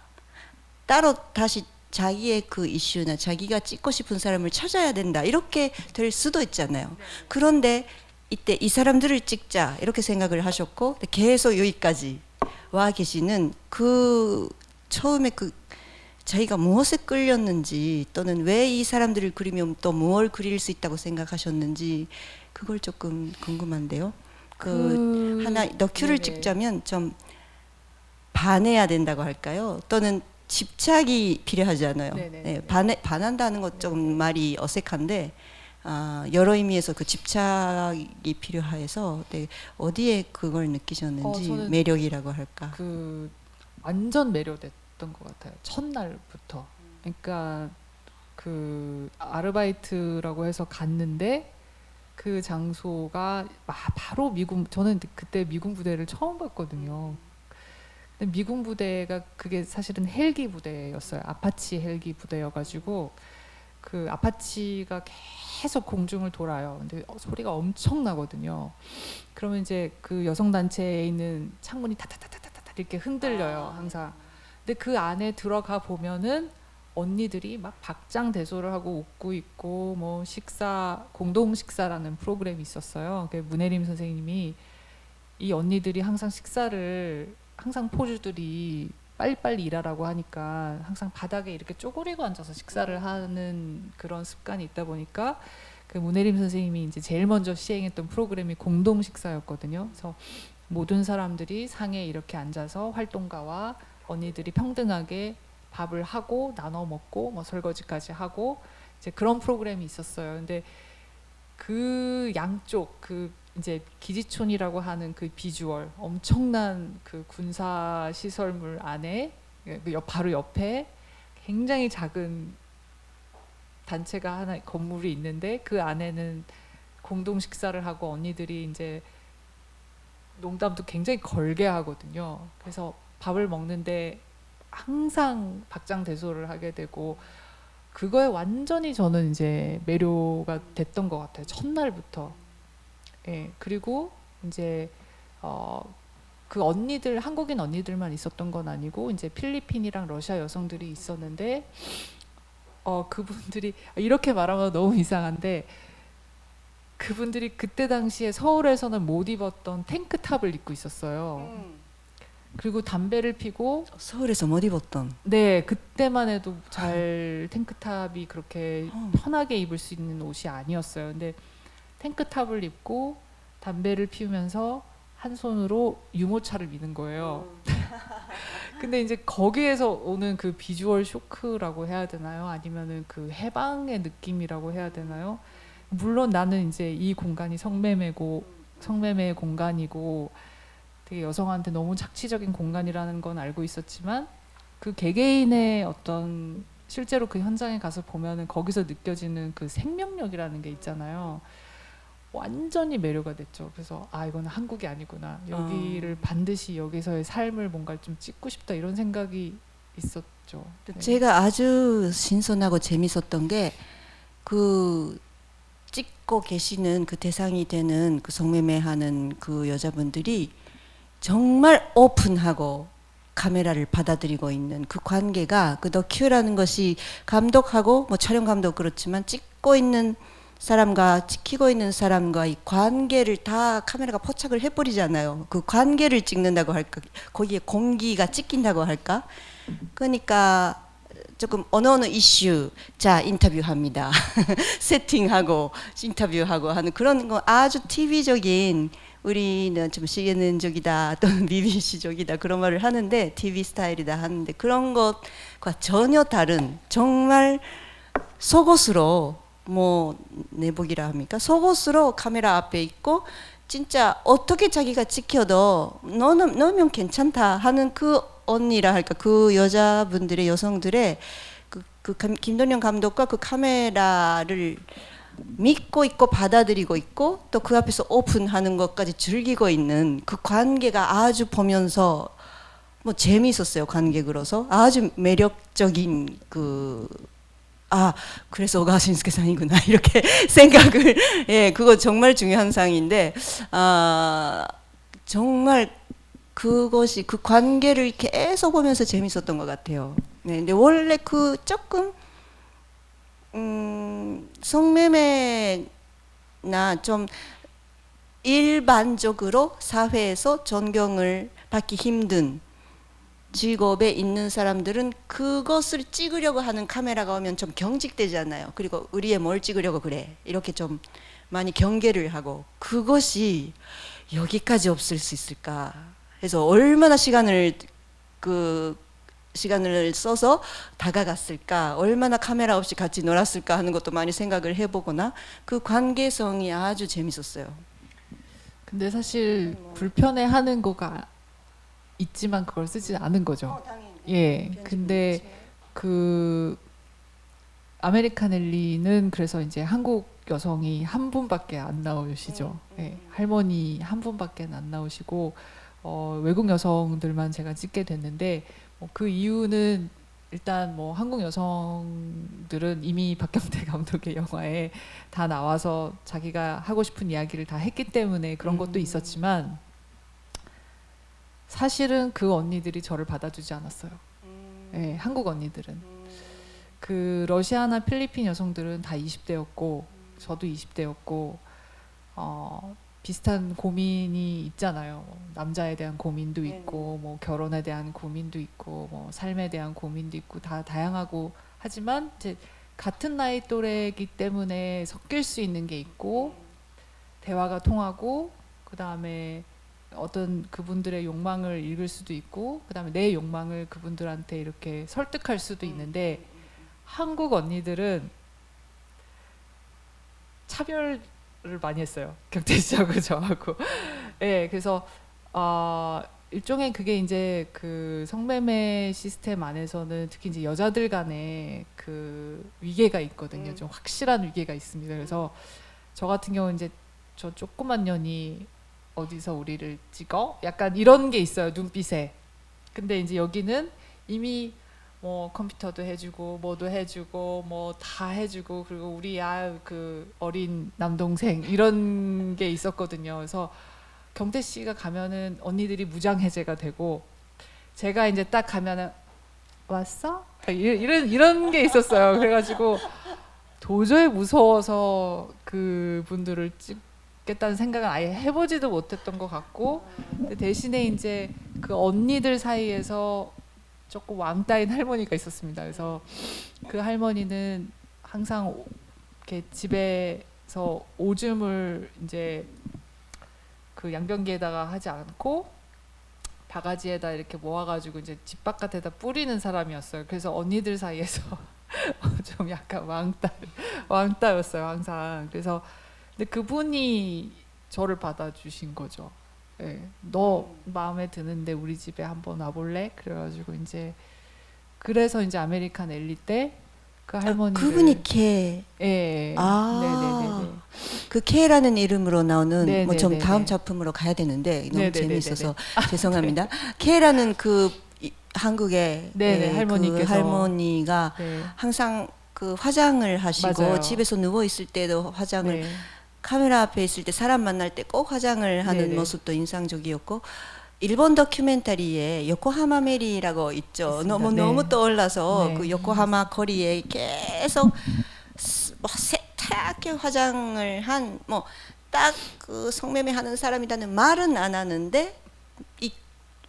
따로 다시 자기의 그 이슈나 자기가 찍고 싶은 사람을 찾아야 된다. 이렇게 될 수도 있잖아요. 그런데 이때 이 사람들을 찍자 이렇게 생각을 하셨고 계속 여기까지 와 계시는 그 처음에 그 자기가 무엇에 끌렸는지 또는 왜 이 사람들을 그리면 또 무엇을 그릴 수 있다고 생각하셨는지 그걸 조금 궁금한데요. 하나 너큐를 네네. 찍자면 좀 반해야 된다고 할까요? 또는 집착이 필요하잖아요. 네네네. 네, 반한다는 것 좀 말이 어색한데 여러 의미에서 그 집착이 필요해서 네, 어디에 그걸 느끼셨는지 저는 매력이라고 할까? 그 완전 매료됐던 것 같아요. 첫날부터. 그러니까 그 아르바이트라고 해서 갔는데 그 장소가 바로 미군, 저는 그때 미군 부대를 처음 봤거든요. 근데 미군 부대가 그게 사실은 헬기 부대였어요. 아파치 헬기 부대여가지고 그 아파치가 계속 공중을 돌아요. 근데 소리가 엄청 나거든요. 그러면 이제 그 여성 단체에 있는 창문이 타타타타타타 이렇게 흔들려요, 항상. 근데 그 안에 들어가 보면은 언니들이 막 박장대소를 하고 웃고 있고 뭐 식사 공동 식사라는 프로그램이 있었어요. 그 문혜림 선생님이 이 언니들이 항상 식사를 항상 포주들이 빨리빨리 일하라고 하니까 항상 바닥에 이렇게 쪼그리고 앉아서 식사를 하는 그런 습관이 있다 보니까 그 문혜림 선생님이 이제 제일 먼저 시행했던 프로그램이 공동 식사였거든요. 그래서 모든 사람들이 상에 이렇게 앉아서 활동가와 언니들이 평등하게 밥을 하고 나눠 먹고 뭐 설거지까지 하고 이제 그런 프로그램이 있었어요. 근데 그 양쪽 그 이제 기지촌이라고 하는 그 비주얼 엄청난 그 군사 시설물 안에 바로 옆에 굉장히 작은 단체가 하나 건물이 있는데 그 안에는 공동 식사를 하고 언니들이 이제 농담도 굉장히 걸게 하거든요. 그래서 밥을 먹는데 항상 박장대소를 하게 되고 그거에 완전히 저는 이제 매료가 됐던 것 같아요. 첫날부터. 예, 그리고 이제 그 언니들 한국인 언니들만 있었던 건 아니고 이제 필리핀이랑 러시아 여성들이 있었는데 그분들이 이렇게 말하면 너무 이상한데 그분들이 그때 당시에 서울에서는 못 입었던 탱크탑을 입고 있었어요. 그리고 담배를 피고 서울에서 못 입었던. 네, 그때만 해도 잘 탱크탑이 그렇게 편하게 입을 수 있는 옷이 아니었어요. 근데 탱크탑을 입고 담배를 피우면서 한 손으로 유모차를 미는 거예요. 근데 이제 거기에서 오는 그 비주얼 쇼크라고 해야 되나요? 아니면은 그 해방의 느낌이라고 해야 되나요? 물론 나는 이제 이 공간이 성매매의 공간이고 되게 여성한테 너무 착취적인 공간이라는 건 알고 있었지만 그 개개인의 어떤 실제로 그 현장에 가서 보면은 거기서 느껴지는 그 생명력이라는 게 있잖아요. 완전히 매료가 됐죠. 그래서 이거는 한국이 아니구나. 여기를 반드시 여기서의 삶을 뭔가 좀 찍고 싶다 이런 생각이 있었죠. 네. 제가 아주 신선하고 재밌었던 게 그 찍고 계시는 그 대상이 되는 그 성매매하는 그 여자분들이 정말 오픈하고 카메라를 받아들이고 있는 그 관계가 그 더큐라는 것이 감독하고 뭐 촬영 감독 그렇지만 찍고 있는 사람과 지키고 있는 사람과 이 관계를 다 카메라가 포착을 해버리잖아요. 그 관계를 찍는다고 할까, 거기에 공기가 찍힌다고 할까. 그러니까 조금 어느 이슈 자 인터뷰합니다. 세팅하고 인터뷰하고 하는 그런 거 아주 TV적인 우리는 좀 CNN적이다 또는 BBC적이다 그런 말을 하는데 TV 스타일이다 하는데 그런 것과 전혀 다른 정말 속옷으로 뭐 내복이라 합니까? 속옷으로 카메라 앞에 있고 진짜 어떻게 자기가 찍혀도 너면 괜찮다 하는 그 언니라 할까 그 여자분들의 여성들의 그 김동연 감독과 그 카메라를 믿고 있고 받아들이고 있고 또 그 앞에서 오픈하는 것까지 즐기고 있는 그 관계가 아주 보면서 뭐 재미있었어요. 관객으로서 아주 매력적인 그래서 오가와 신스케 상이구나 이렇게 생각을 그거 정말 중요한 상인데 정말 그것이 그 관계를 계속 보면서 재밌었던 것 같아요. 네, 근데 원래 그 조금 성매매나 좀 일반적으로 사회에서 존경을 받기 힘든 직업에 있는 사람들은 그것을 찍으려고 하는 카메라가 오면 좀 경직되잖아요. 그리고 우리의 뭘 찍으려고 그래 이렇게 좀 많이 경계를 하고 그것이 여기까지 없을 수 있을까 해서 얼마나 시간을 써서 다가갔을까 얼마나 카메라 없이 같이 놀았을까 하는 것도 많이 생각을 해보거나 그 관계성이 아주 재밌었어요. 근데 사실 불편해하는 거가 있지만 그걸 쓰지 않은 거죠. 예. 근데 그 아메리칸 엘리는 그래서 이제 한국 여성이 한 분밖에 안 나오시죠. 예, 할머니 한 분밖에 안 나오시고 외국 여성들만 제가 찍게 됐는데 그 이유는 일단 뭐 한국 여성들은 이미 박경태 감독의 영화에 다 나와서 자기가 하고 싶은 이야기를 다 했기 때문에 그런 것도 있었지만 사실은 그 언니들이 저를 받아주지 않았어요. 예, 한국 언니들은. 그 러시아나 필리핀 여성들은 다 20대였고 저도 20대였고 비슷한 고민이 있잖아요. 남자에 대한 고민도 있고 뭐 결혼에 대한 고민도 있고 뭐 삶에 대한 고민도 있고 다 다양하고 하지만 이제 같은 나이 또래이기 때문에 섞일 수 있는 게 있고 대화가 통하고 그다음에 어떤 그분들의 욕망을 읽을 수도 있고 그다음에 내 욕망을 그분들한테 이렇게 설득할 수도 있는데 한국 언니들은 차별을 많이 했어요. 경태 씨하고 저하고. 예, 그래서 일종의 그게 이제 그 성매매 시스템 안에서는 특히 이제 여자들 간에 그 위계가 있거든요. 좀 확실한 위계가 있습니다. 그래서 저 같은 경우는 이제 저 조그만 년이 어디서 우리를 찍어? 약간 이런 게 있어요. 눈빛에. 근데 이제 여기는 이미 뭐 컴퓨터도 해주고 뭐도 해주고 뭐 다 해주고 그리고 우리 그 어린 남동생 이런 게 있었거든요. 그래서 경태 씨가 가면은 언니들이 무장 해제가 되고 제가 이제 딱 가면은 왔어? 이런 게 있었어요. 그래가지고 도저히 무서워서 그 분들을 찍겠다는 생각은 아예 해보지도 못했던 것 같고 근데 대신에 이제 그 언니들 사이에서 조금 왕따인 할머니가 있었습니다. 그래서 그 할머니는 항상 이렇게 집에서 오줌을 이제 그 양변기에다가 하지 않고 바가지에다 이렇게 모아가지고 이제 집 바깥에다 뿌리는 사람이었어요. 그래서 언니들 사이에서 좀 약간 왕따였어요 항상. 그래서 근데 그분이 저를 받아주신 거죠. 예, 너 마음에 드는데 우리 집에 한번 와볼래? 그래가지고 이제 그래서 이제 아메리칸 엘리 때 그 할머니를 그분이 K. 예, 네네네. 그 K라는 이름으로 나오는 뭐 좀 네네네네. 다음 작품으로 가야 되는데 너무 네네네네네. 재미있어서 죄송합니다. K라는 그 한국의 네네, 그 할머니께서. 할머니가 네. 항상 그 화장을 하시고 맞아요. 집에서 누워 있을 때도 화장을 네. 카메라 앞에 있을 때 사람 만날 때 꼭 화장을 하는 네네. 모습도 인상적이었고 일본 다큐멘터리에 요코하마 메리라고 있죠. 있습니다. 너무 네. 너무 떠올라서 네. 그 요코하마 거리에 계속 뭐 세탁하게 화장을 한 뭐 딱 그 성매매 하는 사람이라는 말은 안 하는데 이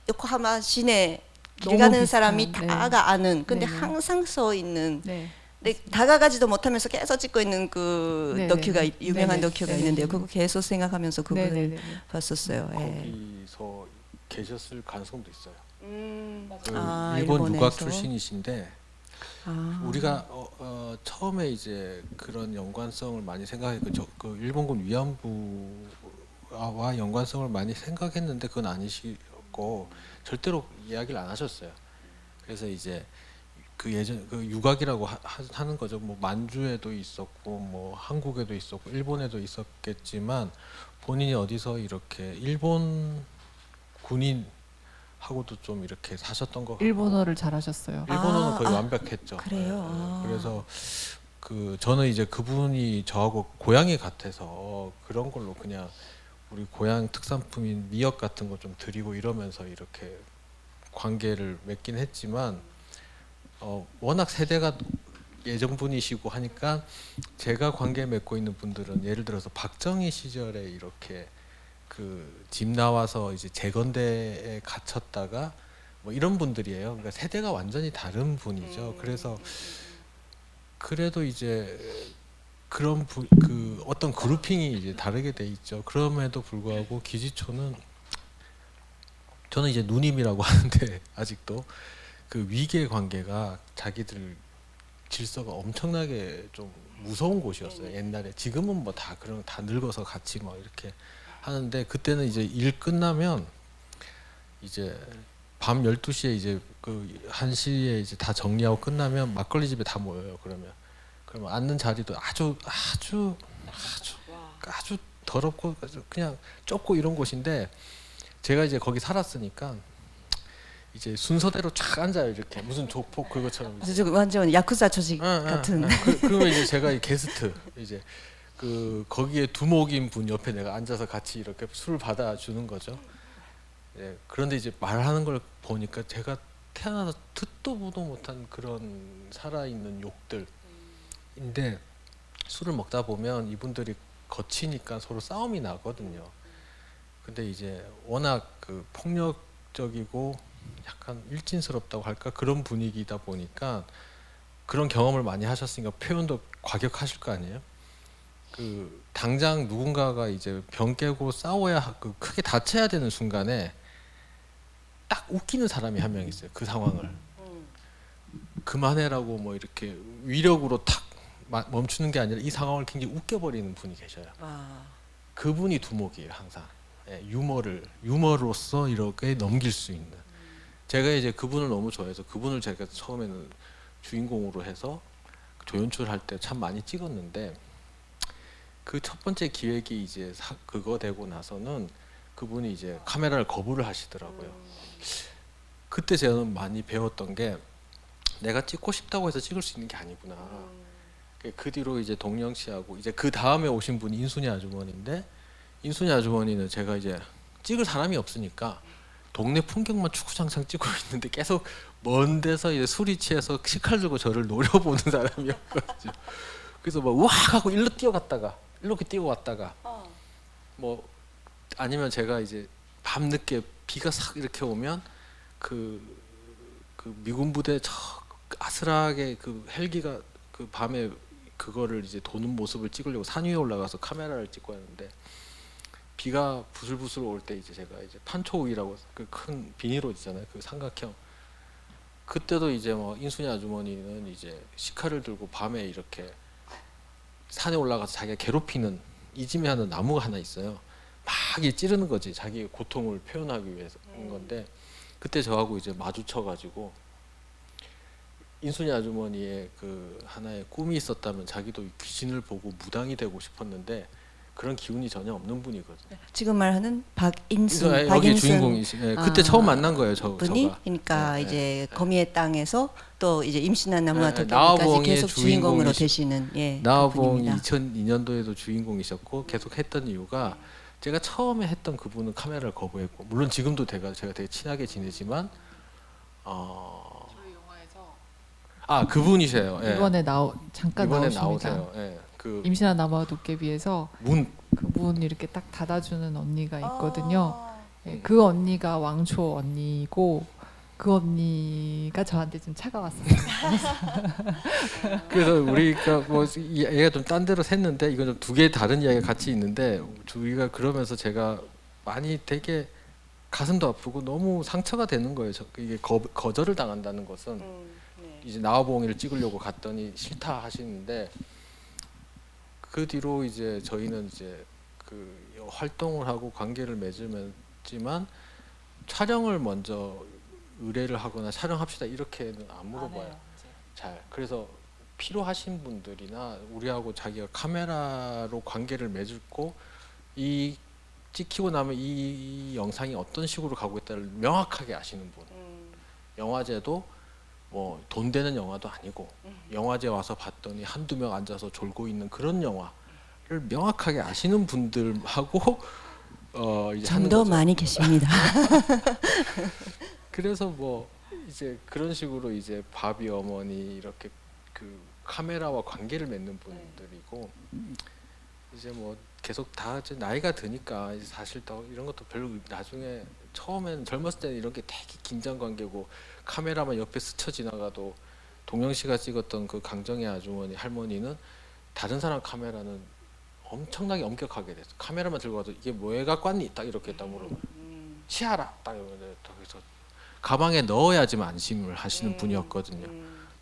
요코하마 시내 길 너무 가는 비슷한, 사람이 네. 다가 아는 근데 네네. 항상 서 있는 네. 근데 다가가지도 못하면서 계속 찍고 있는 그 네네. 다큐가 유명한 네네. 다큐가 네네. 있는데요. 그거 계속 생각하면서 그거를 네네네. 봤었어요. 예. 거기서 계셨을 가능성도 있어요. 그 아, 일본 일본에서? 유학 출신이신데 아. 우리가 처음에 이제 그런 연관성을 많이 생각했고 그 일본군 위안부와 연관성을 많이 생각했는데 그건 아니시고 절대로 이야기를 안 하셨어요. 그래서 이제 그 예전 그 유학이라고 하는 거죠. 뭐 만주에도 있었고 뭐 한국에도 있었고 일본에도 있었겠지만 본인이 어디서 이렇게 일본 군인하고도 좀 이렇게 사셨던 것 같고 일본어를 잘하셨어요. 일본어는 거의 아, 완벽했죠. 그래요? 예, 예. 아. 그래서 그 저는 이제 그분이 저하고 고향이 같아서 그런 걸로 그냥 우리 고향 특산품인 미역 같은 거 좀 드리고 이러면서 이렇게 관계를 맺긴 했지만 워낙 세대가 예전 분이시고 하니까 제가 관계 맺고 있는 분들은 예를 들어서 박정희 시절에 이렇게 그 집 나와서 이제 재건대에 갇혔다가 뭐 이런 분들이에요. 그러니까 세대가 완전히 다른 분이죠. 그래서 그래도 이제 그런 그 어떤 그루핑이 이제 다르게 돼 있죠. 그럼에도 불구하고 기지초는 저는 이제 누님이라고 하는데 아직도 그 위계 관계가 자기들 질서가 엄청나게 좀 무서운 곳이었어요. 옛날에. 지금은 뭐 다 그런 다 늙어서 같이 막 이렇게 하는데 그때는 이제 일 끝나면 이제 밤 12시에 이제 그 1시에 이제 다 정리하고 끝나면 막걸리 집에 다 모여요. 그러면 앉는 자리도 아주 아주 더럽고 그냥 좁고 이런 곳인데 제가 이제 거기 살았으니까 이제 순서대로 쫙 앉아요. 이렇게 무슨 조폭 그것처럼. 저 완전 야쿠자 조직 같은. 그러면 이제 제가 이 게스트 이제 그 거기에 두목인 분 옆에 내가 앉아서 같이 이렇게 술을 받아주는 거죠. 예, 그런데 이제 말하는 걸 보니까 제가 태어나서 듣도 보도 못한 그런 살아있는 욕들인데 술을 먹다 보면 이분들이 거치니까 서로 싸움이 나거든요. 근데 이제 워낙 그 폭력적이고 약간 일진스럽다고 할까 그런 분위기다 보니까 그런 경험을 많이 하셨으니까 표현도 과격하실 거 아니에요. 그 당장 누군가가 이제 병 깨고 싸워야 그 크게 다쳐야 되는 순간에 딱 웃기는 사람이 한 명 있어요. 그 상황을 그만해라고 뭐 이렇게 위력으로 탁 멈추는 게 아니라 이 상황을 굉장히 웃겨버리는 분이 계셔요. 그분이 두목이에요. 항상 예, 유머로서 이렇게 넘길 수 있는. 제가 이제 그분을 너무 좋아해서 그분을 제가 처음에는 주인공으로 해서 조연출할 때 참 많이 찍었는데 그 첫 번째 기획이 이제 그거 되고 나서는 그분이 이제 카메라를 거부를 하시더라고요. 그때 저는 많이 배웠던 게 내가 찍고 싶다고 해서 찍을 수 있는 게 아니구나. 그 뒤로 이제 동영 씨하고 이제 그 다음에 오신 분이 인순이 아주머니인데 인순이 아주머니는 제가 이제 찍을 사람이 없으니까 동네 풍경만 추구장창 찍고 있는데 계속 먼 데서 이제 술이 취해서 식칼 들고 저를 노려보는 사람이었거든요. 그래서 막 우악 하고 일로 뛰어갔다가 이렇게 뛰어왔다가 뭐 아니면 제가 이제 밤늦게 비가 싹 이렇게 오면 그 미군 부대 저 아슬하게 그 헬기가 그 밤에 그거를 이제 도는 모습을 찍으려고 산 위에 올라가서 카메라를 찍고 하는데 비가 부슬부슬 올 때 이제 제가 이제 판초우이라고 그 큰 비닐옷 있잖아요. 그 삼각형. 그때도 이제 뭐 인순이 아주머니는 이제 시카를 들고 밤에 이렇게 산에 올라가서 자기가 괴롭히는 이지매하는 나무가 하나 있어요. 막 찌르는 거지. 자기의 고통을 표현하기 위해서인 건데 그때 저하고 이제 마주쳐가지고 인순이 아주머니의 그 하나의 꿈이 있었다면 자기도 귀신을 보고 무당이 되고 싶었는데 그런 기운이 전혀 없는 분이거든요. 지금 말하는 박인순, 여기 박인순 주인공이시. 예, 그때 처음 만난 거예요, 분이. 저가. 그러니까 예, 이제 거미의 땅에서 또 이제 임신한 나무와 예, 도깨비까지 나화봉의 계속 주인공으로 주인공이시- 되시는 예, 나화봉이 그분입니다. 2002년도에도 주인공이셨고 계속 했던 이유가 제가 처음에 했던 그분은 카메라를 거부했고 물론 지금도 제가 되게 친하게 지내지만 저희 영화에서 그분이세요. 예. 이번에 잠깐 이번에 나오십니다. 나오세요. 예. 그 임신한 나무와 도깨비에서 문 그 문 이렇게 딱 닫아주는 언니가 있거든요. 예, 그 언니가 왕초 언니고 그 언니가 저한테 좀 차가웠습니다. 그래서 우리가 뭐 얘가 좀 딴 데로 샜는데 이건 좀 두 개 다른 이야기가 같이 있는데 우리가 그러면서 제가 많이 되게 가슴도 아프고 너무 상처가 되는 거예요. 이게 거절을 당한다는 것은 이제 나화봉이를 찍으려고 갔더니 싫다 하시는데 그 뒤로 이제 저희는 이제 그 활동을 하고 관계를 맺으면 촬영을 먼저 의뢰를 하거나 촬영합시다 이렇게는 안 물어봐요. 잘. 그래서 필요하신 분들이나 우리하고 자기가 카메라로 관계를 맺고 이 찍히고 나면 이 영상이 어떤 식으로 가고 있다를 명확하게 아시는 분. 영화제도 뭐 돈 되는 영화도 아니고 영화제 와서 봤더니 한두 명 앉아서 졸고 있는 그런 영화를 명확하게 아시는 분들하고 이제 좀 하는 더 거죠. 많이 계십니다. 그래서 뭐 이제 그런 식으로 이제 바비 어머니 이렇게 그 카메라와 관계를 맺는 분들이고 이제 뭐 계속 다 이제 나이가 드니까 이제 사실 더 이런 것도 별로 나중에 처음에는 젊었을 때는 이런 게 되게 긴장 관계고 카메라만 옆에 스쳐 지나가도 동영 씨가 찍었던 그 강정의 아주머니 할머니는 다른 사람 카메라는 엄청나게 엄격하게 됐어. 카메라만 들고 가도 이게 뭐에 갖고 왔니? 딱 이렇게 딱 물어보면 치아라 딱 이러면 그래서 가방에 넣어야지만 안심을 하시는 분이었거든요.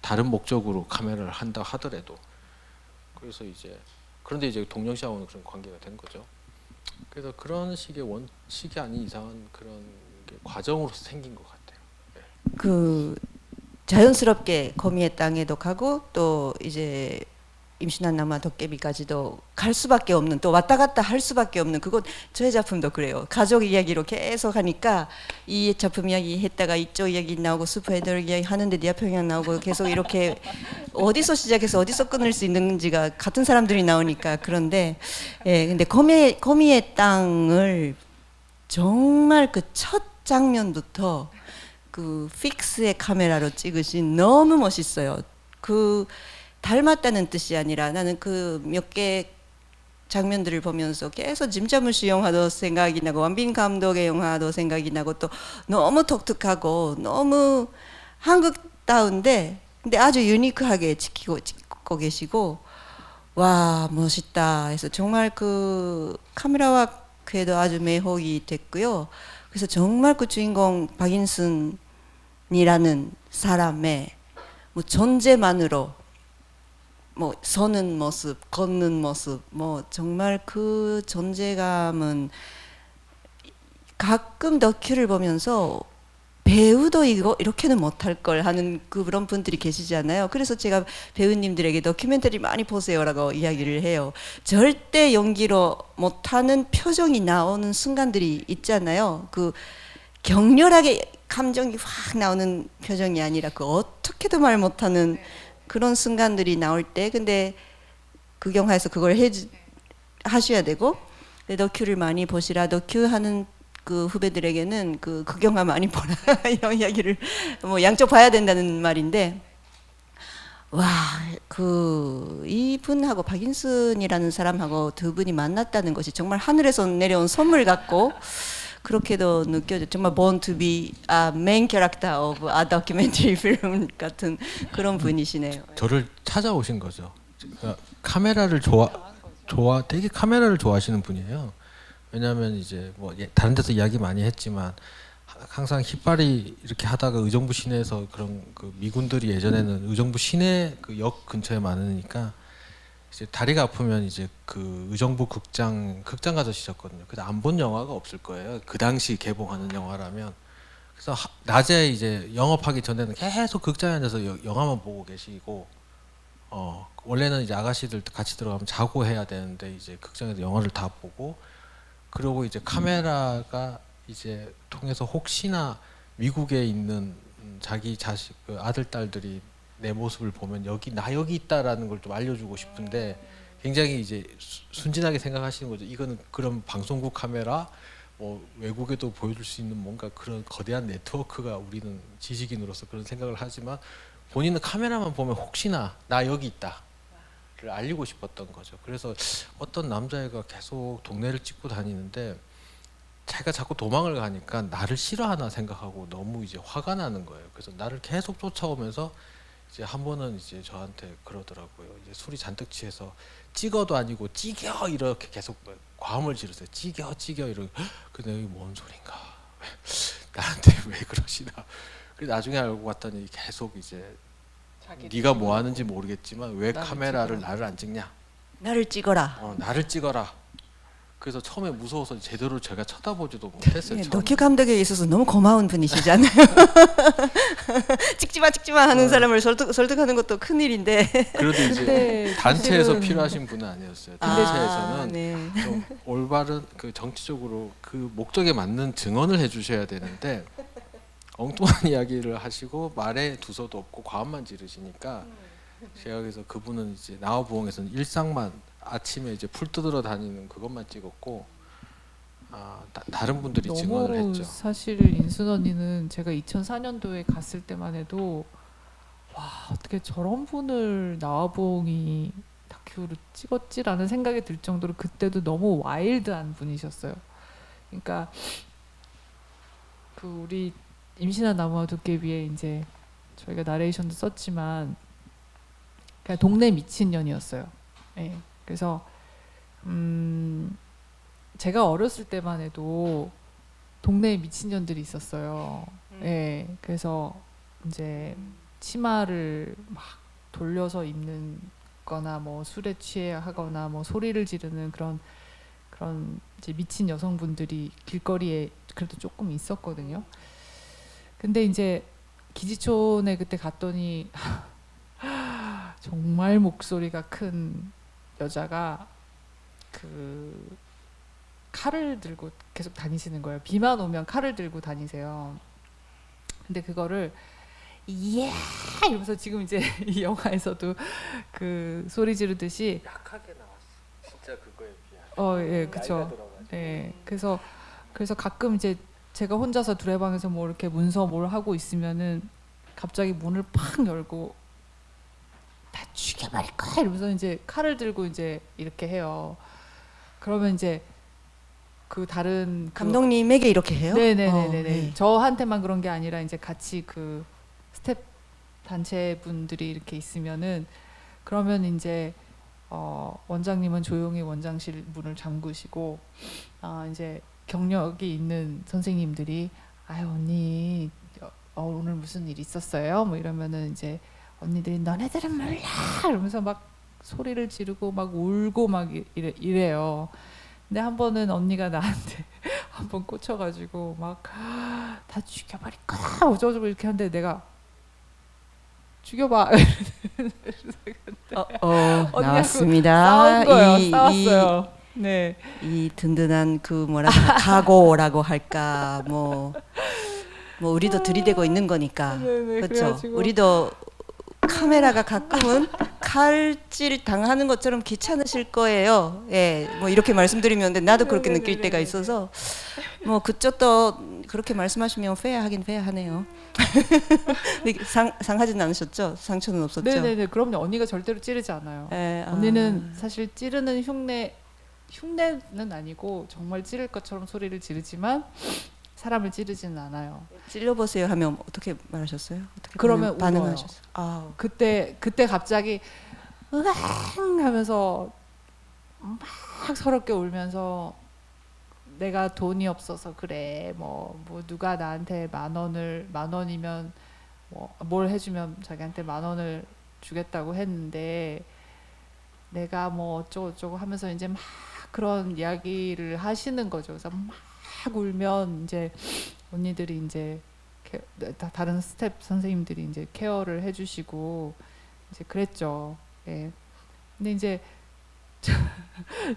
다른 목적으로 카메라를 한다 하더라도. 그래서 이제 그런데 이제 동영 씨하고는 그런 관계가 된 거죠. 그래서 그런 식의 원칙이 아닌 이상한 그런 게 과정으로서 생긴 것 같아요. 네. 그 자연스럽게 거미의 땅에도 가고 또 이제 임신한 나무와 도깨비까지도 갈 수밖에 없는, 또 왔다 갔다 할 수밖에 없는, 그건 저의 작품도 그래요. 가족 이야기로 계속 하니까 이 작품 이야기 했다가 이쪽 이야기 나오고 슈퍼헤더 이야기 하는데 니아평양 나오고 계속 이렇게 어디서 시작해서 어디서 끊을 수 있는지가 같은 사람들이 나오니까. 그런데 예, 근데 거미의 땅을 정말 그 첫 장면부터 그 픽스의 카메라로 찍으신 너무 멋있어요. 그 닮았다는 뜻이 아니라 나는 그 몇 개 장면들을 보면서 계속 짐자무시 영화도 생각이 나고 원빈 감독의 영화도 생각이 나고 또 너무 독특하고 너무 한국다운데 근데 아주 유니크하게 찍고 계시고 와 멋있다 해서 정말 그 카메라와 그에도 아주 매혹이 됐고요. 그래서 정말 그 주인공 박인순이라는 사람의 뭐 존재만으로 뭐 서는 모습, 걷는 모습, 뭐 정말 그 존재감은 가끔 다큐를 보면서 배우도 이거 이렇게는 못할 걸 하는 그런 분들이 계시잖아요. 그래서 제가 배우님들에게 다큐멘터리 많이 보세요라고 이야기를 해요. 절대 연기로 못하는 표정이 나오는 순간들이 있잖아요. 그 격렬하게 감정이 확 나오는 표정이 아니라 그 어떻게도 말 못하는 그런 순간들이 나올 때, 근데 그 영화에서 그걸 하셔야 되고, 다큐를 많이 보시라. 다큐 하는 그 후배들에게는 그 영화 많이 보라 이런 이야기를 뭐 양쪽 봐야 된다는 말인데, 와, 그 이분하고 박인순이라는 사람하고 두 분이 만났다는 것이 정말 하늘에서 내려온 선물 같고. 그렇게도 느껴져. 정말 born to be a main character of a documentary film 같은 그런 분이시네요. 저를 찾아오신 거죠. 그러니까 카메라를 되게 카메라를 좋아하시는 분이에요. 왜냐하면 이제 뭐 다른 데서 이야기 많이 했지만 항상 깃발이 이렇게 하다가 의정부 시내에서 그런 그 미군들이 예전에는 의정부 시내 그 역 근처에 많으니까 이제 다리가 아프면 이제 그 의정부 극장 가서 쉬셨거든요. 그래서 안 본 영화가 없을 거예요. 그 당시 개봉하는 영화라면. 그래서 낮에 이제 영업하기 전에는 계속 극장에 앉아서 영화만 보고 계시고, 원래는 이제 아가씨들 같이 들어가면 자고 해야 되는데 이제 극장에서 영화를 다 보고, 그리고 이제 카메라가 이제 통해서 혹시나 미국에 있는 자기 자식 그 아들 딸들이 내 모습을 보면 나 여기 있다라는 걸 좀 알려주고 싶은데 굉장히 이제 순진하게 생각하시는 거죠. 이거는 그런 방송국 카메라, 뭐 외국에도 보여줄 수 있는 뭔가 그런 거대한 네트워크가 우리는 지식인으로서 그런 생각을 하지만 본인은 카메라만 보면 혹시나 나 여기 있다를 알리고 싶었던 거죠. 그래서 어떤 남자애가 계속 동네를 찍고 다니는데 자기가 자꾸 도망을 가니까 나를 싫어하나 생각하고 너무 이제 화가 나는 거예요. 그래서 나를 계속 쫓아오면서 이제 한 번은 이제 저한테 그러더라고요. 이제 술이 잔뜩 취해서 찍어도 아니고 찌겨 이렇게 계속 과음을 지르세요. 찌겨 이러고. 근데 이게 뭔 소린가? 나한테 왜 그러시나? 그래서 나중에 알고 봤더니 계속 이제 네가 뭐 하는지 모르겠지만 왜 카메라를 나를 안 찍냐? 나를 찍어라. 나를 찍어라. 그래서 처음에 무서워서 제대로 제가 쳐다보지도 못했어요. 네, 다큐 감독에 있어서 너무 고마운 분이시잖아요. 찍지 마 하는 사람을 설득하는 것도 큰 일인데. 그래도 이제 단체에서 사실은 필요하신 분은 아니었어요. 단체에서는 네. 좀 올바른 그 정치적으로 그 목적에 맞는 증언을 해주셔야 되는데 엉뚱한 이야기를 하시고 말에 두서도 없고 과음만 지르시니까 제가 그래서 그분은 이제 나와부엉에서는 일상만 아침에 이제 풀 뜯으러 다니는 그것만 찍었고 다른 분들이 증언을 너무 했죠. 사실 인순 언니는 제가 2004년도에 갔을 때만 해도 와 어떻게 저런 분을 나와봉이 다큐로 찍었지라는 생각이 들 정도로 그때도 너무 와일드한 분이셨어요. 그러니까 그 우리 임신한 나무와 도깨비에 이제 저희가 나레이션도 썼지만 그냥 동네 미친년이었어요. 예. 그래서 제가 어렸을 때만 해도 동네에 미친년들이 있었어요. 예. 그래서 이제 치마를 막 돌려서 입는 거나 뭐 술에 취해 하거나 뭐 소리를 지르는 그런 이제 미친 여성분들이 길거리에 그래도 조금 있었거든요. 근데 이제 기지촌에 그때 갔더니 정말 목소리가 큰 여자가 그 칼을 들고 계속 다니시는 거예요. 비만 오면 칼을 들고 다니세요. 근데 그거를 예 이러면서 지금 이제 이 영화에서도 그 소리 지르듯이 약하게 나왔어. 진짜 그거에 비해. 예, 그쵸. 예, 그래서 가끔 이제 제가 혼자서 두레방에서 뭐 이렇게 문서 뭘 하고 있으면은 갑자기 문을 팍 열고 다 죽여버릴 거야 이러면서 이제 칼을 들고 이제 이렇게 해요. 그러면 이제 그 다른 감독님에게 이렇게 해요? 네네네네. 네. 저한테만 그런 게 아니라 이제 같이 그 스텝 단체 분들이 이렇게 있으면은 그러면 이제 원장님은 조용히 원장실 문을 잠그시고 이제 경력이 있는 선생님들이 아유 언니 오늘 무슨 일 있었어요? 뭐 이러면은 이제 언니들이 너네들은 몰라 이러면서 막 소리를 지르고 막 울고 막 이래요. 근데 한 번은 언니가 나한테 한 번 꽂혀가지고 막 다 죽여버릴 거야 어쩌고저쩌고 이렇게 하는데 내가 죽여봐 언니하고 나왔습니다. 싸운 거예요. 싸웠어요. 네. 이 든든한 그 뭐랄까 각오라고 할까 뭐 우리도 들이대고 있는 거니까 네네, 그렇죠. 그래가지고 우리도 카메라가 가끔은 칼질 당하는 것처럼 귀찮으실 거예요. 예, 뭐 이렇게 말씀드리면 나도 그렇게 느낄 때가 있어서 뭐 그쪽도 그렇게 말씀하시면 페어하긴 페어하네요. 근데 상하진 않으셨죠? 상처는 없었죠? 네네네. 그럼요. 언니가 절대로 찌르지 않아요. 예, 언니는 사실 찌르는 흉내는 아니고 정말 찌를 것처럼 소리를 지르지만 사람을 찌르지는 않아요. 찔러보세요 하면 어떻게 말하셨어요? 어떻게 그러면 반응하셨어요? 아, 그때 갑자기 으앙 하면서 막 서럽게 울면서 내가 돈이 없어서 그래 뭐 누가 나한테 만 원이면 뭐 뭘 해주면 자기한테 10,000원을 주겠다고 했는데 내가 뭐 어쩌고 하면서 이제 막 그런 이야기를 하시는 거죠. 그래서 막 울면 이제 언니들이 이제 다른 스텝 선생님들이 이제 케어를 해주시고 이제 그랬죠. 예. 근데 이제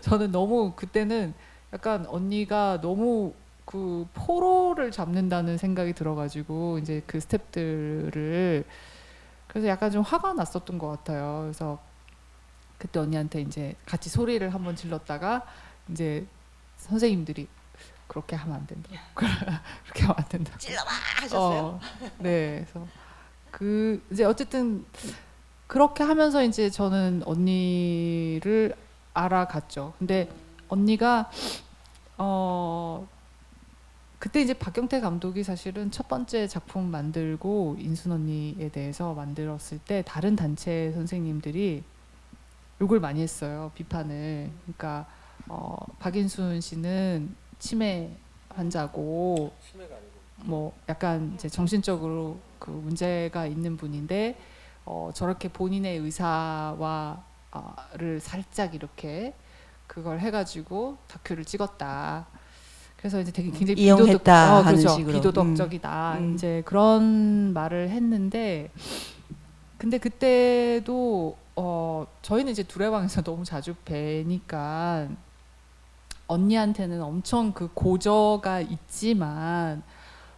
저는 너무 그때는 약간 언니가 너무 그 포로를 잡는다는 생각이 들어가지고 이제 그 스텝들을 그래서 약간 좀 화가 났었던 것 같아요. 그래서 그때 언니한테 이제 같이 소리를 한번 질렀다가 이제 선생님들이 그렇게 하면 안 된다. 그렇게 하면 안 된다. 찔러봐 하셨어요? 네. 그래서 이제 어쨌든 그렇게 하면서 이제 저는 언니를 알아갔죠. 근데 언니가 그때 이제 박경태 감독이 사실은 첫 번째 작품 만들고 인순 언니에 대해서 만들었을 때 다른 단체 선생님들이 욕을 많이 했어요. 비판을. 그러니까 박인순 씨는 치매 환자고 치매가 아니고 뭐 약간 이제 정신적으로 그 문제가 있는 분인데 저렇게 본인의 의사와를 살짝 이렇게 그걸 해가지고 다큐를 찍었다. 그래서 이제 되게 굉장히 이용했다 하는 그렇죠. 식으로. 비도덕적이다. 이제 그런 말을 했는데 근데 그때도 저희는 이제 두레방에서 너무 자주 뵈니까 언니한테는 엄청 그 고저가 있지만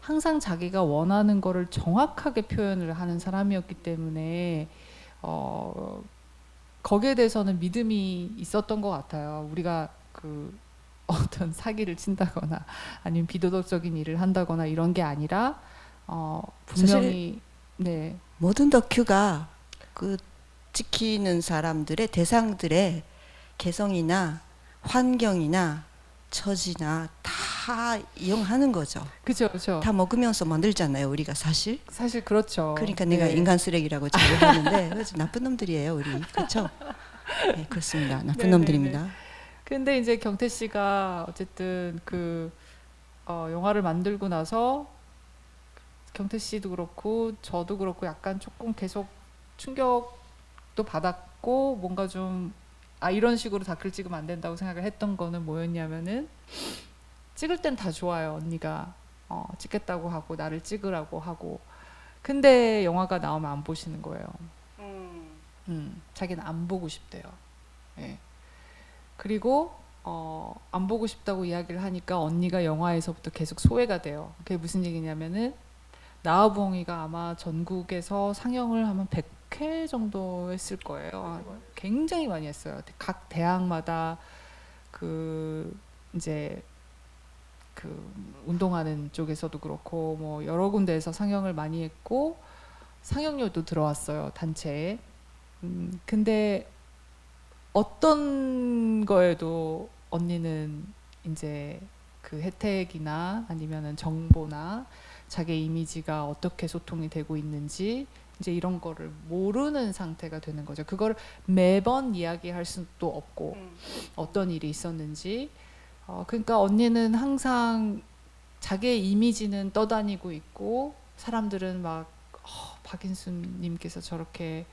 항상 자기가 원하는 거를 정확하게 표현을 하는 사람이었기 때문에 거기에 대해서는 믿음이 있었던 것 같아요. 우리가 그 어떤 사기를 친다거나 아니면 비도덕적인 일을 한다거나 이런 게 아니라 분명히 네. 모든 다큐가 그 찍히는 사람들의 대상들의 개성이나 환경이나 처지나 다 이용하는 거죠. 그렇죠. 다 먹으면서 만들잖아요, 우리가 사실. 사실 그렇죠. 그러니까 내가 네. 인간 쓰레기라고 자꾸 하는데 그래서 나쁜 놈들이에요, 우리. 그렇죠? 네, 그렇습니다. 나쁜 네네네. 놈들입니다. 근데 이제 경태 씨가 어쨌든 그 영화를 만들고 나서 경태 씨도 그렇고 저도 그렇고 약간 조금 계속 충격도 받았고 뭔가 좀 이런 식으로 다큐를 찍으면 안 된다고 생각을 했던 거는 뭐였냐면은 찍을 땐 다 좋아요. 언니가 찍겠다고 하고 나를 찍으라고 하고 근데 영화가 나오면 안 보시는 거예요. 자기는 안 보고 싶대요. 예. 그리고 안 보고 싶다고 이야기를 하니까 언니가 영화에서부터 계속 소외가 돼요. 그게 무슨 얘기냐면은 나와봉이가 아마 전국에서 상영을 하면 100회 정도 했을 거예요. 굉장히 많이 했어요. 각 대학마다 그 이제 그 운동하는 쪽에서도 그렇고 뭐 여러 군데에서 상영을 많이 했고 상영료도 들어왔어요, 단체에. 근데 어떤 거에도 언니는 이제 그 혜택이나 아니면은 정보나 자기 이미지가 어떻게 소통이 되고 있는지 이제 이런 거를 모르는 상태가 되는 거죠. 그걸 매번 이야기할 수도 없고 어떤 일이 있었는지. 그러니까 언니는 항상 자기의 이미지는 떠다니고 있고 사람들은 막 박인순님께서 저렇게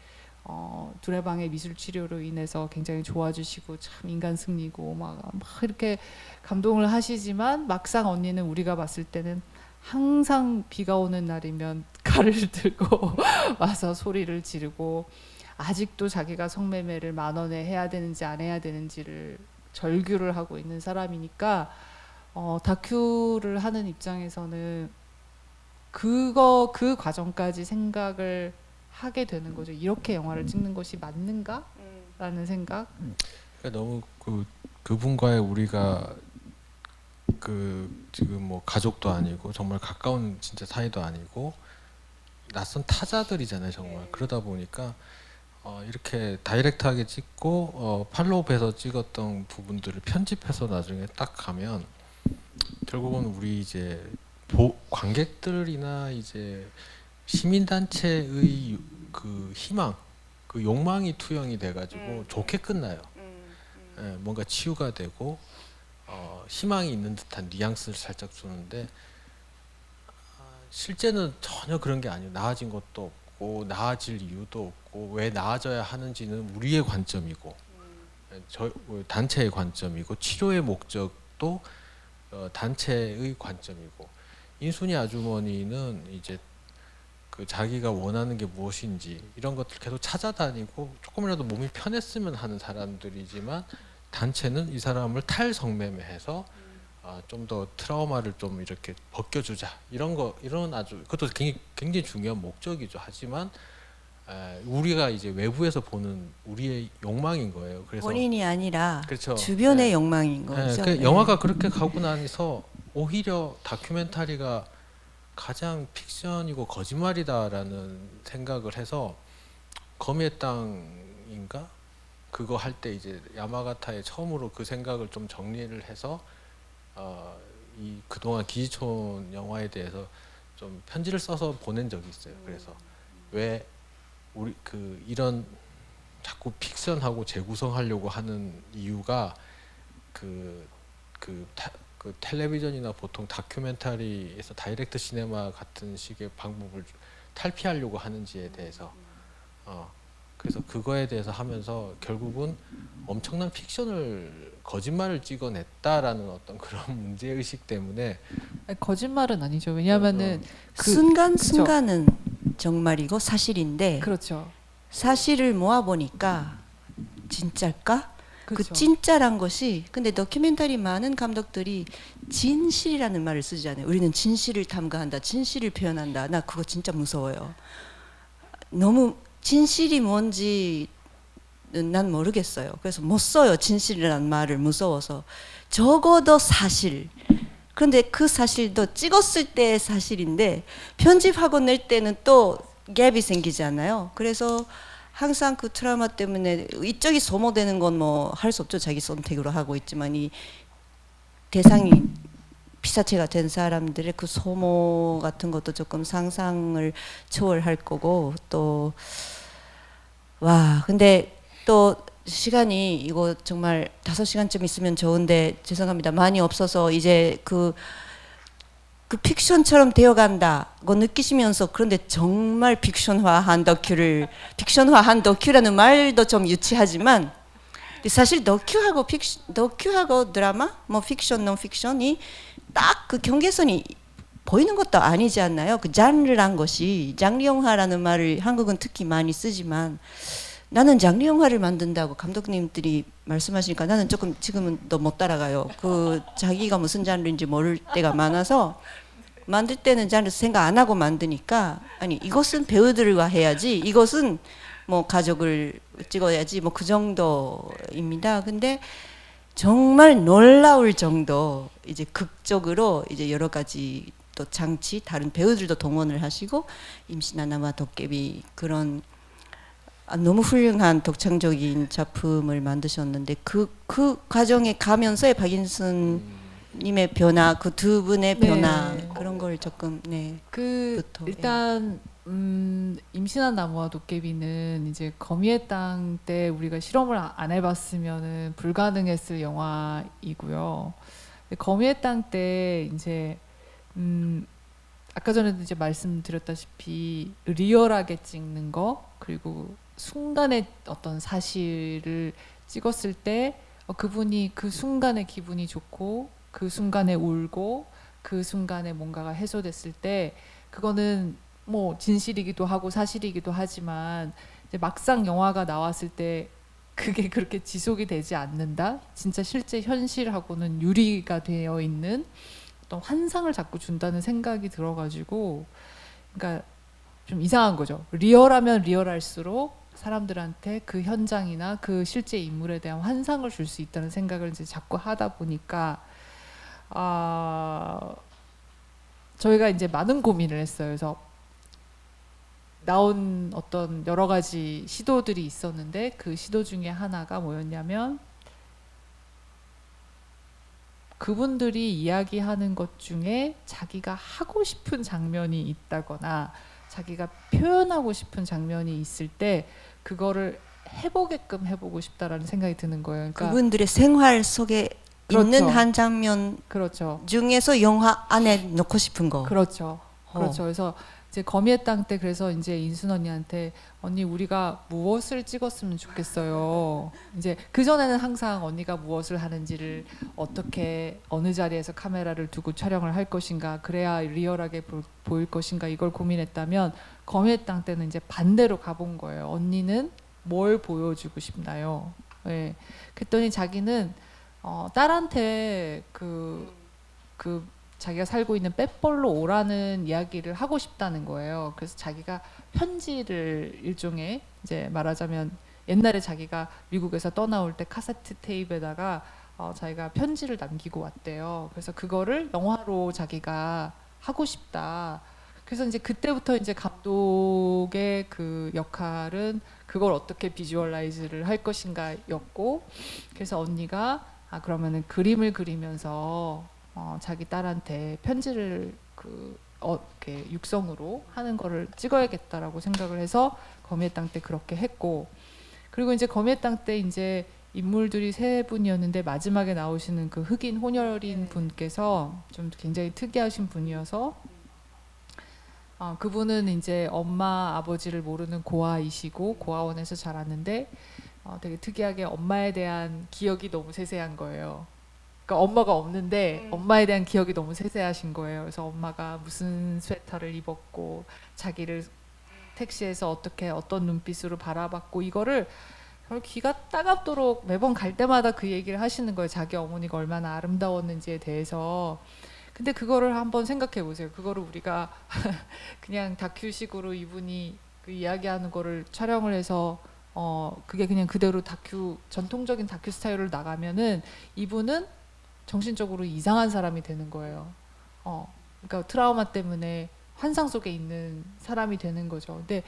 두레방의 미술 치료로 인해서 굉장히 좋아지시고 참 인간 승리고 막 이렇게 감동을 하시지만 막상 언니는 우리가 봤을 때는 항상 비가 오는 날이면 칼을 들고 와서 소리를 지르고 아직도 자기가 성매매를 10,000원에 해야 되는지 안 해야 되는지를 절규를 하고 있는 사람이니까 다큐를 하는 입장에서는 그 과정까지 생각을 하게 되는 거죠. 이렇게 영화를 찍는 것이 맞는가라는 생각. 그러니까 너무 그분과의 우리가 지금 뭐 가족도 아니고 정말 가까운 진짜 사이도 아니고 낯선 타자들이잖아요, 정말. 그러다 보니까 이렇게 다이렉트하게 찍고 팔로우해서 찍었던 부분들을 편집해서 나중에 딱 가면 결국은 우리 이제 관객들이나 이제 시민단체의 그 희망, 그 욕망이 투영이 돼가지고 좋게 끝나요. 예, 뭔가 치유가 되고 희망이 있는 듯한 뉘앙스를 살짝 주는데 실제는 전혀 그런 게 아니에요. 나아진 것도 없고 나아질 이유도 없고 왜 나아져야 하는지는 우리의 관점이고 단체의 관점이고 치료의 목적도 단체의 관점이고 인순이 아주머니는 이제 그 자기가 원하는 게 무엇인지 이런 것들 계속 찾아다니고 조금이라도 몸이 편했으면 하는 사람들이지만 단체는 이 사람을 탈성매매해서 좀 더 트라우마를 좀 이렇게 벗겨주자 이런 아주 그것도 굉장히 중요한 목적이죠. 하지만 우리가 이제 외부에서 보는 우리의 욕망인 거예요. 그래서 본인이 아니라 그렇죠. 주변의 네. 욕망인 거죠. 그 영화가 그렇게 가고 나서 오히려 다큐멘터리가 가장 픽션이고 거짓말이다라는 생각을 해서 거미의 땅인가 그거 할 때 이제 야마가타에 처음으로 그 생각을 좀 정리를 해서 이 그동안 기지촌 영화에 대해서 좀 편지를 써서 보낸 적이 있어요. 그래서 왜 우리 이런 자꾸 픽션하고 재구성하려고 하는 이유가 그 텔레비전이나 보통 다큐멘터리에서 다이렉트 시네마 같은 식의 방법을 탈피하려고 하는지에 대해서 그래서 그거에 대해서 하면서 결국은 엄청난 픽션을 거짓말을 찍어냈다라는 어떤 그런 문제의식 때문에 아니, 거짓말은 아니죠. 왜냐하면은 순간순간은 정말이고 사실인데 그렇죠. 사실을 모아보니까 진짜일까? 그렇죠. 그 진짜란 것이 근데 다큐멘터리 많은 감독들이 진실이라는 말을 쓰잖아요. 우리는 진실을 탐구한다. 진실을 표현한다. 나 그거 진짜 무서워요. 너무 진실이 뭔지 난 모르겠어요. 그래서 못 써요. 진실이라는 말을 무서워서. 적어도 사실. 그런데 그 사실도 찍었을 때의 사실인데 편집하고 낼 때는 또 갭이 생기잖아요. 그래서 항상 그 트라우마 때문에 이쪽이 소모되는 건 뭐 할 수 없죠. 자기 선택으로 하고 있지만 이 대상이 피사체가 된 사람들의 그 소모 같은 것도 조금 상상을 초월할 거고 또 와 근데 또 시간이 이거 정말 5시간쯤 있으면 좋은데 죄송합니다. 많이 없어서 이제 그 픽션처럼 되어간다고 느끼시면서 그런데 정말 픽션화한 다큐라는 말도 좀 유치하지만 사실 다큐하고 드라마 뭐 픽션 논픽션이 딱 그 경계선이 보이는 것도 아니지 않나요? 그 장르란 것이 장르 영화라는 말을 한국은 특히 많이 쓰지만 나는 장르 영화를 만든다고 감독님들이 말씀하시니까 나는 조금 지금은 또 못 따라가요. 그 자기가 무슨 장르인지 모를 때가 많아서 만들 때는 장르 생각 안 하고 만드니까 아니 이것은 배우들과 해야지 이것은 뭐 가족을 찍어야지 뭐 그 정도입니다. 근데 정말 놀라울 정도 이제 극적으로 이제 여러 가지 또 장치 다른 배우들도 동원을 하시고 임신하나와 도깨비 그런 너무 훌륭한 독창적인 작품을 만드셨는데 그 과정에 가면서의 박인순님의 변화 그 두 분의 네. 변화 그런 걸 조금 그 부터, 일단 임신한 나무와 도깨비는 이제 거미의 땅 때 우리가 실험을 안 해봤으면은 불가능했을 영화이고요. 근데 거미의 땅 때 이제 아까 전에도 이제 말씀드렸다시피 리얼하게 찍는 거 그리고 순간의 어떤 사실을 찍었을 때 그분이 그 순간에 기분이 좋고 그 순간에 울고 그 순간에 뭔가가 해소됐을 때 그거는 뭐 진실이기도 하고 사실이기도 하지만 이제 막상 영화가 나왔을 때 그게 그렇게 지속이 되지 않는다. 진짜 실제 현실하고는 유리가 되어 있는 어떤 환상을 자꾸 준다는 생각이 들어가지고 그러니까 좀 이상한 거죠. 리얼하면 리얼할수록 사람들한테 그 현장이나 그 실제 인물에 대한 환상을 줄 수 있다는 생각을 이제 자꾸 하다 보니까 저희가 이제 많은 고민을 했어요. 그래서 나온 어떤 여러 가지 시도들이 있었는데 그 시도 중에 하나가 뭐였냐면 그분들이 이야기하는 것 중에 자기가 하고 싶은 장면이 있다거나 자기가 표현하고 싶은 장면이 있을 때 그거를 해보게끔 해보고 싶다라는 생각이 드는 거예요. 그러니까 그분들의 생활 속에 그렇죠. 있는 한 장면 그렇죠. 중에서 영화 안에 넣고 싶은 거. 그렇죠. 그렇죠. 그래서 이제 거미의 땅 때 그래서 이제 인순 언니한테 언니 우리가 무엇을 찍었으면 좋겠어요. 이제 그 전에는 항상 언니가 무엇을 하는지를 어떻게 어느 자리에서 카메라를 두고 촬영을 할 것인가 그래야 리얼하게 보일 것인가 이걸 고민했다면 거미의 땅 때는 이제 반대로 가본 거예요. 언니는 뭘 보여주고 싶나요? 네. 그랬더니 자기는 딸한테 그 자기가 살고 있는 빼벌로 오라는 이야기를 하고 싶다는 거예요. 그래서 자기가 편지를 일종의 이제 말하자면 옛날에 자기가 미국에서 떠나올 때 카세트 테이프에다가 자기가 편지를 남기고 왔대요. 그래서 그거를 영화로 자기가 하고 싶다. 그래서 이제 그때부터 이제 감독의 그 역할은 그걸 어떻게 비주얼라이즈를 할 것인가였고, 그래서 언니가 그러면은 그림을 그리면서 자기 딸한테 편지를 이렇게 육성으로 하는 거를 찍어야겠다라고 생각을 해서 거미의 땅 때 그렇게 했고, 그리고 이제 거미의 땅 때 이제 인물들이 세 분이었는데 마지막에 나오시는 그 흑인 혼혈인 분께서 좀 굉장히 특이하신 분이어서 그분은 이제 엄마 아버지를 모르는 고아이시고 고아원에서 자랐는데 되게 특이하게 엄마에 대한 기억이 너무 세세한 거예요. 그러니까 엄마가 없는데 엄마에 대한 기억이 너무 세세하신 거예요. 그래서 엄마가 무슨 스웨터를 입었고 자기를 택시에서 어떤 눈빛으로 바라봤고 이거를 귀가 따갑도록 매번 갈 때마다 그 얘기를 하시는 거예요. 자기 어머니가 얼마나 아름다웠는지에 대해서. 근데 그거를 한번 생각해 보세요. 그거를 우리가 그냥 다큐식으로 이분이 그 이야기하는 거를 촬영을 해서 그게 그냥 그대로 전통적인 다큐 스타일로 나가면은 이분은 정신적으로 이상한 사람이 되는 거예요. 그러니까 트라우마 때문에 환상 속에 있는 사람이 되는 거죠. 근데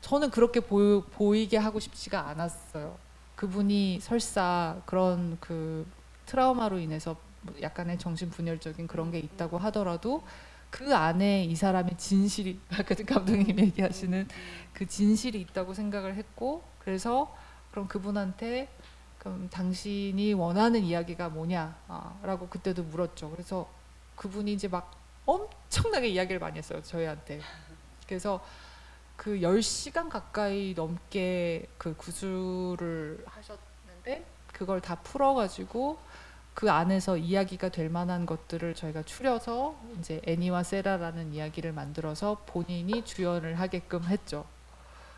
저는 그렇게 보이게 하고 싶지가 않았어요. 그분이 설사 그런 그 트라우마로 인해서 약간의 정신분열적인 그런 게 있다고 하더라도 그 안에 이 사람의 진실이 아까 감독님 얘기하시는 그 진실이 있다고 생각을 했고, 그래서 그럼 그분한테 그럼 당신이 원하는 이야기가 뭐냐라고 그때도 물었죠. 그래서 그분이 이제 막 엄청나게 이야기를 많이 했어요, 저희한테. 그래서 그 10시간 가까이 넘게 그 구술을 하셨는데 그걸 다 풀어가지고 그 안에서 이야기가 될 만한 것들을 저희가 추려서 이제 애니와 세라라는 이야기를 만들어서 본인이 주연을 하게끔 했죠.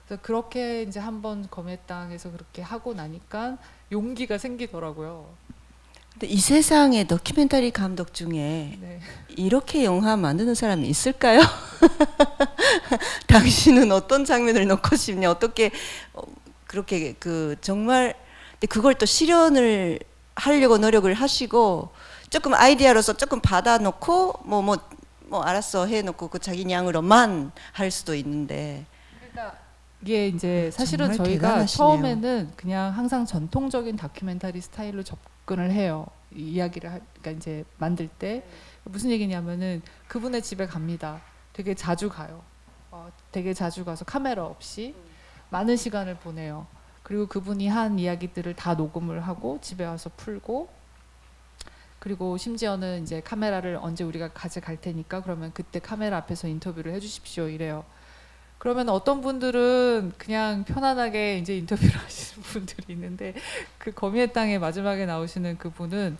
그래서 그렇게 이제 한번 검의 땅에서 그렇게 하고 나니까 용기가 생기더라고요. 근데 이 세상에 다큐멘터리 감독 중에 네. 이렇게 영화 만드는 사람이 있을까요? 당신은 어떤 장면을 넣고 싶냐? 어떻게 그렇게 그 정말 근데 그걸 또 실현을 하려고 노력을 하시고 조금 아이디어로서 조금 받아놓고 뭐 알았어 해놓고 그 자기 양으로만 할 수도 있는데 그러니까 이게 이제 사실은 정말 저희가 대단하시네요. 처음에는 그냥 항상 전통적인 다큐멘터리 스타일로 접근을 해요. 이 이야기를 그러니까 이제 만들 때 무슨 얘기냐면은 그분의 집에 갑니다. 되게 자주 가요. 되게 자주 가서 카메라 없이 많은 시간을 보내요. 그리고 그분이 한 이야기들을 다 녹음을 하고 집에 와서 풀고 그리고 심지어는 이제 카메라를 언제 우리가 가져갈 테니까 그러면 그때 카메라 앞에서 인터뷰를 해주십시오 이래요. 그러면 어떤 분들은 그냥 편안하게 이제 인터뷰를 하시는 분들이 있는데 그 거미의 땅에 마지막에 나오시는 그분은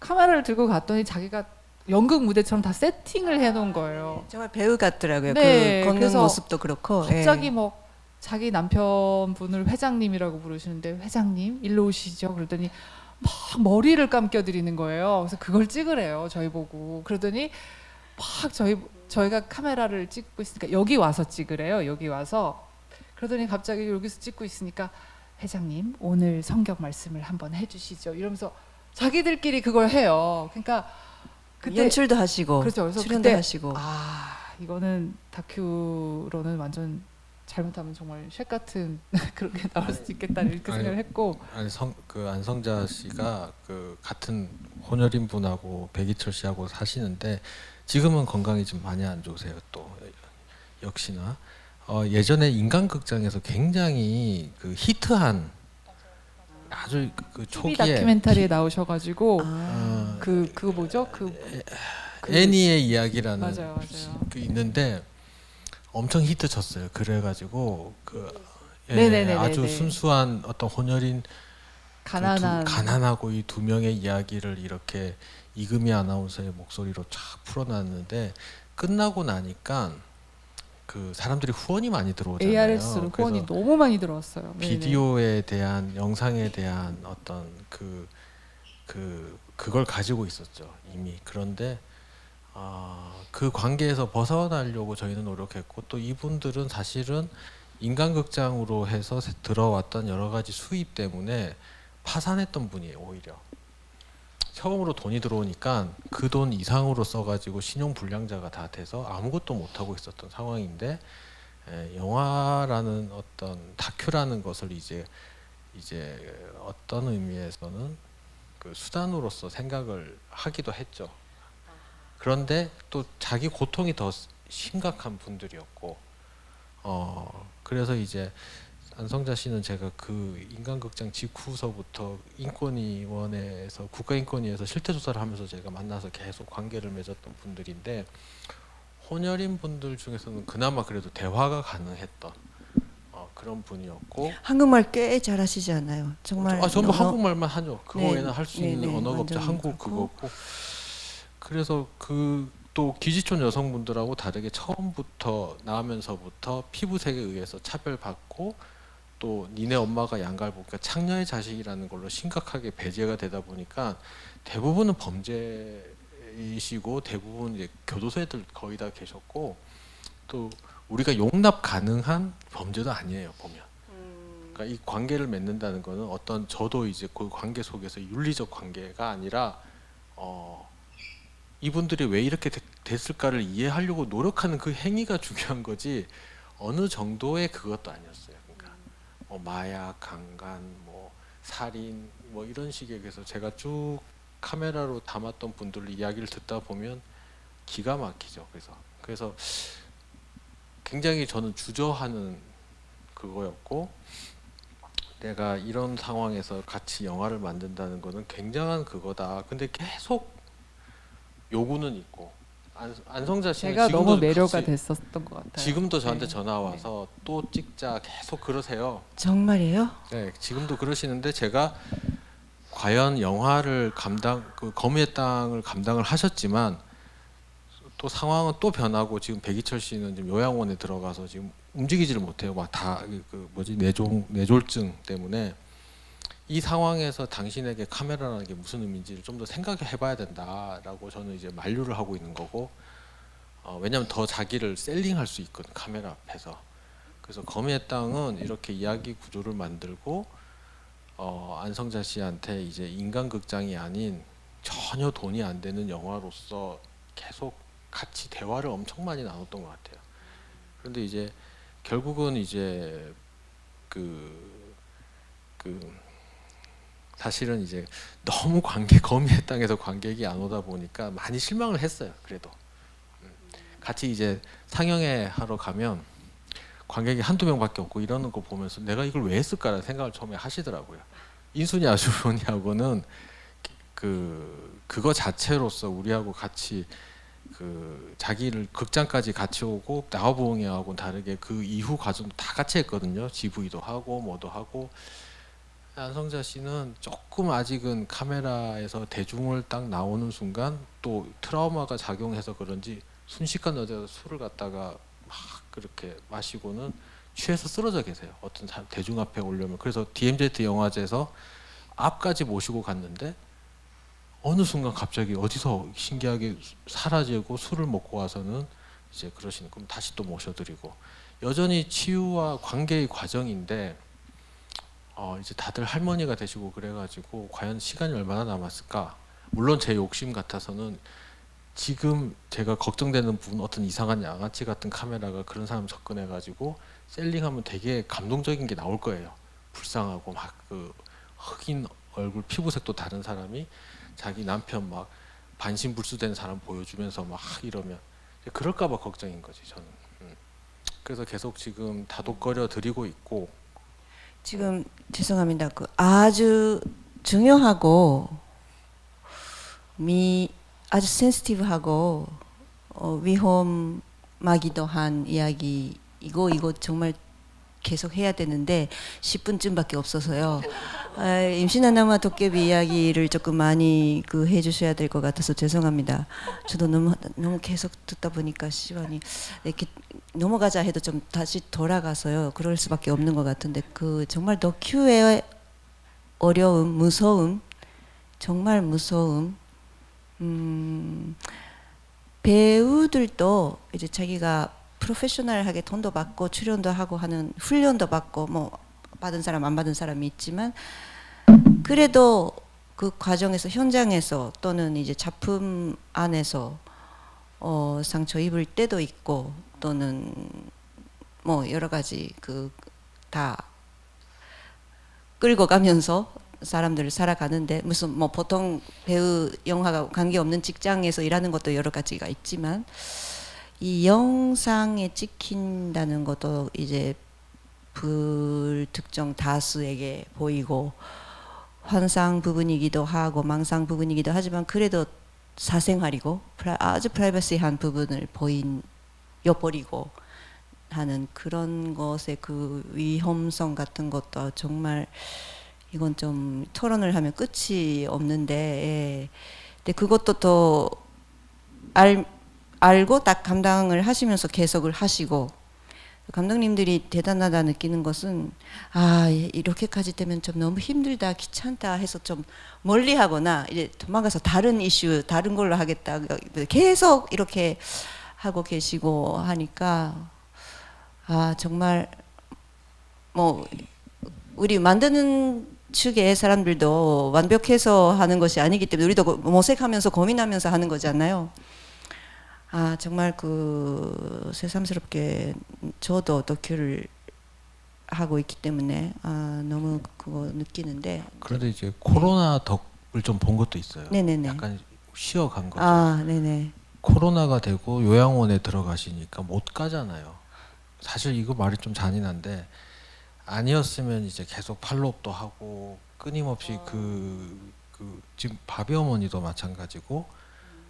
카메라를 들고 갔더니 자기가 연극 무대처럼 다 세팅을 해놓은 거예요. 정말 배우 같더라고요. 네, 그 걷는 그래서 모습도 그렇고 갑자기 예. 뭐 자기 남편분을 회장님이라고 부르시는데 회장님 일로 오시죠. 그러더니 막 머리를 감겨드리는 거예요. 그래서 그걸 찍으래요. 저희 보고. 그러더니 막 저희가 카메라를 찍고 있으니까 여기 와서 찍으래요. 여기 와서. 그러더니 갑자기 여기서 찍고 있으니까 회장님 오늘 성경 말씀을 한번 해주시죠. 이러면서 자기들끼리 그걸 해요. 그러니까 그때 연출도 하시고 그렇죠. 그래서 출연도 그때 하시고 이거는 다큐로는 완전 잘못하면 정말 쉑 같은 그렇게 나올 수도 있겠다 이렇게 아니, 생각을 했고 그 안성자 씨가 그 같은 혼혈인 분하고 백이철 씨하고 사시는데 지금은 건강이 좀 많이 안 좋으세요. 또 역시나 예전에 인간극장에서 굉장히 그 히트한 아주 그 TV 초기에 다큐멘터리에 나오셔가지고 그거 뭐죠? 애니의 이야기라는 맞아요. 그 있는데 엄청 히트 쳤어요. 그래가지고 네네네네네. 아주 순수한 어떤 혼혈인 가난하고 이 두 명의 이야기를 이렇게 이금희 아나운서의 목소리로 쫙 풀어놨는데 끝나고 나니까 그 사람들이 후원이 많이 들어오잖아요. ARS로 후원이 너무 많이 들어왔어요. 비디오에 대한 영상에 대한 어떤 그걸 가지고 있었죠 이미. 그런데 그 관계에서 벗어나려고 저희는 노력했고 또 이분들은 사실은 인간극장으로 해서 들어왔던 여러 가지 수입 때문에 파산했던 분이에요. 오히려 처음으로 돈이 들어오니까 그 돈 이상으로 써가지고 신용불량자가 다 돼서 아무것도 못하고 있었던 상황인데 영화라는 어떤 다큐라는 것을 이제 어떤 의미에서는 그 수단으로서 생각을 하기도 했죠. 그런데 또 자기 고통이 더 심각한 분들이었고 그래서 이제 안성자 씨는 제가 그 인간극장 직후서부터 인권위원회에서 국가인권위에서 실태조사를 하면서 제가 만나서 계속 관계를 맺었던 분들인데 혼혈인 분들 중에서는 그나마 그래도 대화가 가능했던 그런 분이었고 한국말 꽤 잘하시지 않아요? 정말 전부 한국말만 하죠. 그거 네, 외에는 할 수 있는 네, 언어가 없죠. 완전 한국 그렇고. 그거고. 그래서 또 기지촌 여성분들하고 다르게 처음부터 나오면서부터 피부색에 의해서 차별받고 또 니네 엄마가 양갈보니까 창녀의 자식이라는 걸로 심각하게 배제가 되다 보니까 대부분은 범죄이시고 대부분 이제 교도소에들 거의 다 계셨고 또 우리가 용납 가능한 범죄도 아니에요 보면. 그러니까 이 관계를 맺는다는 거는 어떤 저도 이제 그 관계 속에서 윤리적 관계가 아니라 이분들이 왜 이렇게 됐을까를 이해하려고 노력하는 그 행위가 중요한 거지 어느 정도의 그것도 아니었어요. 그러니까 마약, 강간, 뭐 살인, 뭐 이런 식의 그래서 제가 쭉 카메라로 담았던 분들 이야기를 듣다 보면 기가 막히죠. 그래서 굉장히 저는 주저하는 그거였고 내가 이런 상황에서 같이 영화를 만든다는 거는 굉장한 그거다. 근데 계속 요구는 있고 안성자 씨는 제가 지금도 너무 매료가 같이 됐었던 것 같아요. 지금도 저한테 네. 전화 와서 또 찍자 계속 그러세요. 정말이에요? 네, 지금도 그러시는데 제가 과연 영화를 그 거미의 땅을 감당을 하셨지만 또 상황은 또 변하고 지금 백이철 씨는 지금 요양원에 들어가서 지금 움직이지를 못해요. 막 다 그 뭐지 뇌졸중 때문에 이 상황에서 당신에게 카메라라는 게 무슨 의미인지를 좀 더 생각해봐야 된다라고 저는 이제 만류를 하고 있는 거고, 왜냐하면 더 자기를 셀링할 수 있거든 카메라 앞에서. 그래서 거미의 땅은 이렇게 이야기 구조를 만들고 안성자 씨한테 이제 인간극장이 아닌 전혀 돈이 안 되는 영화로서 계속 같이 대화를 엄청 많이 나눴던 것 같아요. 그런데 이제 결국은 이제 그 사실은 이제 너무 거미의 땅에서 관객이 안 오다 보니까 많이 실망을 했어요. 그래도 같이 이제 상영회 하러 가면 관객이 한두 명밖에 없고 이러는 거 보면서 내가 이걸 왜 했을까라는 생각을 처음에 하시더라고요. 인순이 아주머니하고는 그거 자체로서 우리하고 같이 그 자기를 극장까지 같이 오고 나와보응이하고는 다르게 그 이후 과정 다 같이 했거든요. GV도 하고 뭐도 하고. 안성자 씨는 조금 아직은 카메라에서 대중을 딱 나오는 순간 또 트라우마가 작용해서 그런지 순식간 어제 술을 갖다가 막 그렇게 마시고는 취해서 쓰러져 계세요. 어떤 대중 앞에 오려면. 그래서 DMZ 영화제에서 앞까지 모시고 갔는데 어느 순간 갑자기 어디서 신기하게 사라지고 술을 먹고 와서는 이제 그러시는. 그럼 다시 또 모셔드리고 여전히 치유와 관계의 과정인데 이제 다들 할머니가 되시고 그래가지고 과연 시간이 얼마나 남았을까? 물론 제 욕심 같아서는 지금 제가 걱정되는 부분, 어떤 이상한 양아치 같은 카메라가 그런 사람 접근해가지고 셀링하면 되게 감동적인 게 나올 거예요. 불쌍하고 막 그 흑인 얼굴 피부색도 다른 사람이 자기 남편 막 반신불수된 사람 보여주면서 막 이러면 그럴까봐 걱정인 거지 저는. 그래서 계속 지금 다독거려 드리고 있고. 지금 죄송합니다. 그 아주 중요하고 아주 센시티브하고 위험하기도 한 이야기 이거 정말 계속 해야 되는데 10분쯤밖에 없어서요. 임신한 나무와 도깨비 이야기를 조금 많이 해주셔야 될 것 같아서 죄송합니다. 저도 너무 계속 듣다 보니까 시간이 이렇게 넘어가자 해도 좀 다시 돌아가서요. 그럴 수밖에 없는 것 같은데 정말 다큐의 어려움, 무서움, 정말 무서움. 배우들도 이제 자기가 프로페셔널하게 돈도 받고 출연도 하고 하는 훈련도 받고 뭐 받은 사람 안 받은 사람이 있지만 그래도 그 과정에서 현장에서 또는 이제 작품 안에서 상처 입을 때도 있고 또는 뭐 여러 가지 다 끌고 가면서 사람들을 살아가는데 무슨 뭐 보통 배우 영화가 관계없는 직장에서 일하는 것도 여러 가지가 있지만 이 영상에 찍힌다는 것도 이제 불특정 다수에게 보이고 환상 부분이기도 하고 망상 부분이기도 하지만 그래도 사생활이고 아주 프라이버시한 부분을 보여버리고 하는 그런 것의 그 위험성 같은 것도 정말 이건 좀 토론을 하면 끝이 없는데, 예. 근데 그것도 더 알고 딱 감당을 하시면서 계속을 하시고 감독님들이 대단하다 느끼는 것은 이렇게까지 되면 좀 너무 힘들다 귀찮다 해서 좀 멀리하거나 이제 도망가서 다른 이슈 다른 걸로 하겠다 계속 이렇게 하고 계시고 하니까 정말 뭐 우리 만드는 측의 사람들도 완벽해서 하는 것이 아니기 때문에 우리도 모색하면서 고민하면서 하는 거잖아요. 정말 새삼스럽게 저도 다큐를 하고 있기 때문에 너무 그거 느끼는데. 그런데 이제 코로나 덕을 좀 본 것도 있어요. 네네네. 약간 쉬어간 거죠. 네네. 코로나가 되고 요양원에 들어가시니까 못 가잖아요. 사실 이거 말이 좀 잔인한데 아니었으면 이제 계속 팔로업도 하고 끊임없이 지금 바비 어머니도 마찬가지고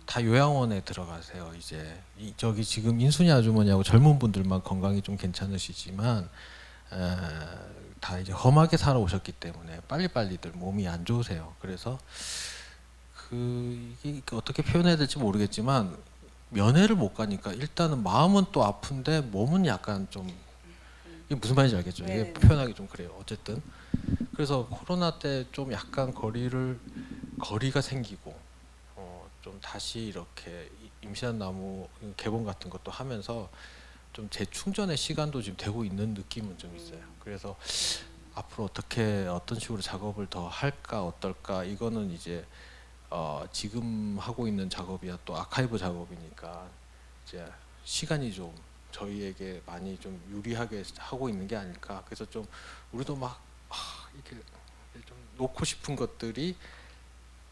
다 요양원에 들어가세요. 이제 저기 지금 인순이 아주머니하고 젊은 분들만 건강이 좀 괜찮으시지만 다 이제 험하게 살아오셨기 때문에 빨리빨리들 몸이 안 좋으세요. 그래서 이게 어떻게 표현해야 될지 모르겠지만 면회를 못 가니까 일단은 마음은 또 아픈데 몸은 약간 좀 이게 무슨 말인지 알겠죠? 이게 네. 표현하기 좀 그래요. 어쨌든 그래서 코로나 때 좀 약간 거리가 생기고 좀 다시 이렇게 임시한 나무 개봉 같은 것도 하면서 좀 재충전의 시간도 지금 되고 있는 느낌은 좀 있어요. 그래서 앞으로 어떤 식으로 작업을 더 할까 어떨까 이거는 이제 지금 하고 있는 작업이야 또 아카이브 작업이니까 이제 시간이 좀 저희에게 많이 좀 유리하게 하고 있는 게 아닐까. 그래서 좀 우리도 막 이렇게 좀 놓고 싶은 것들이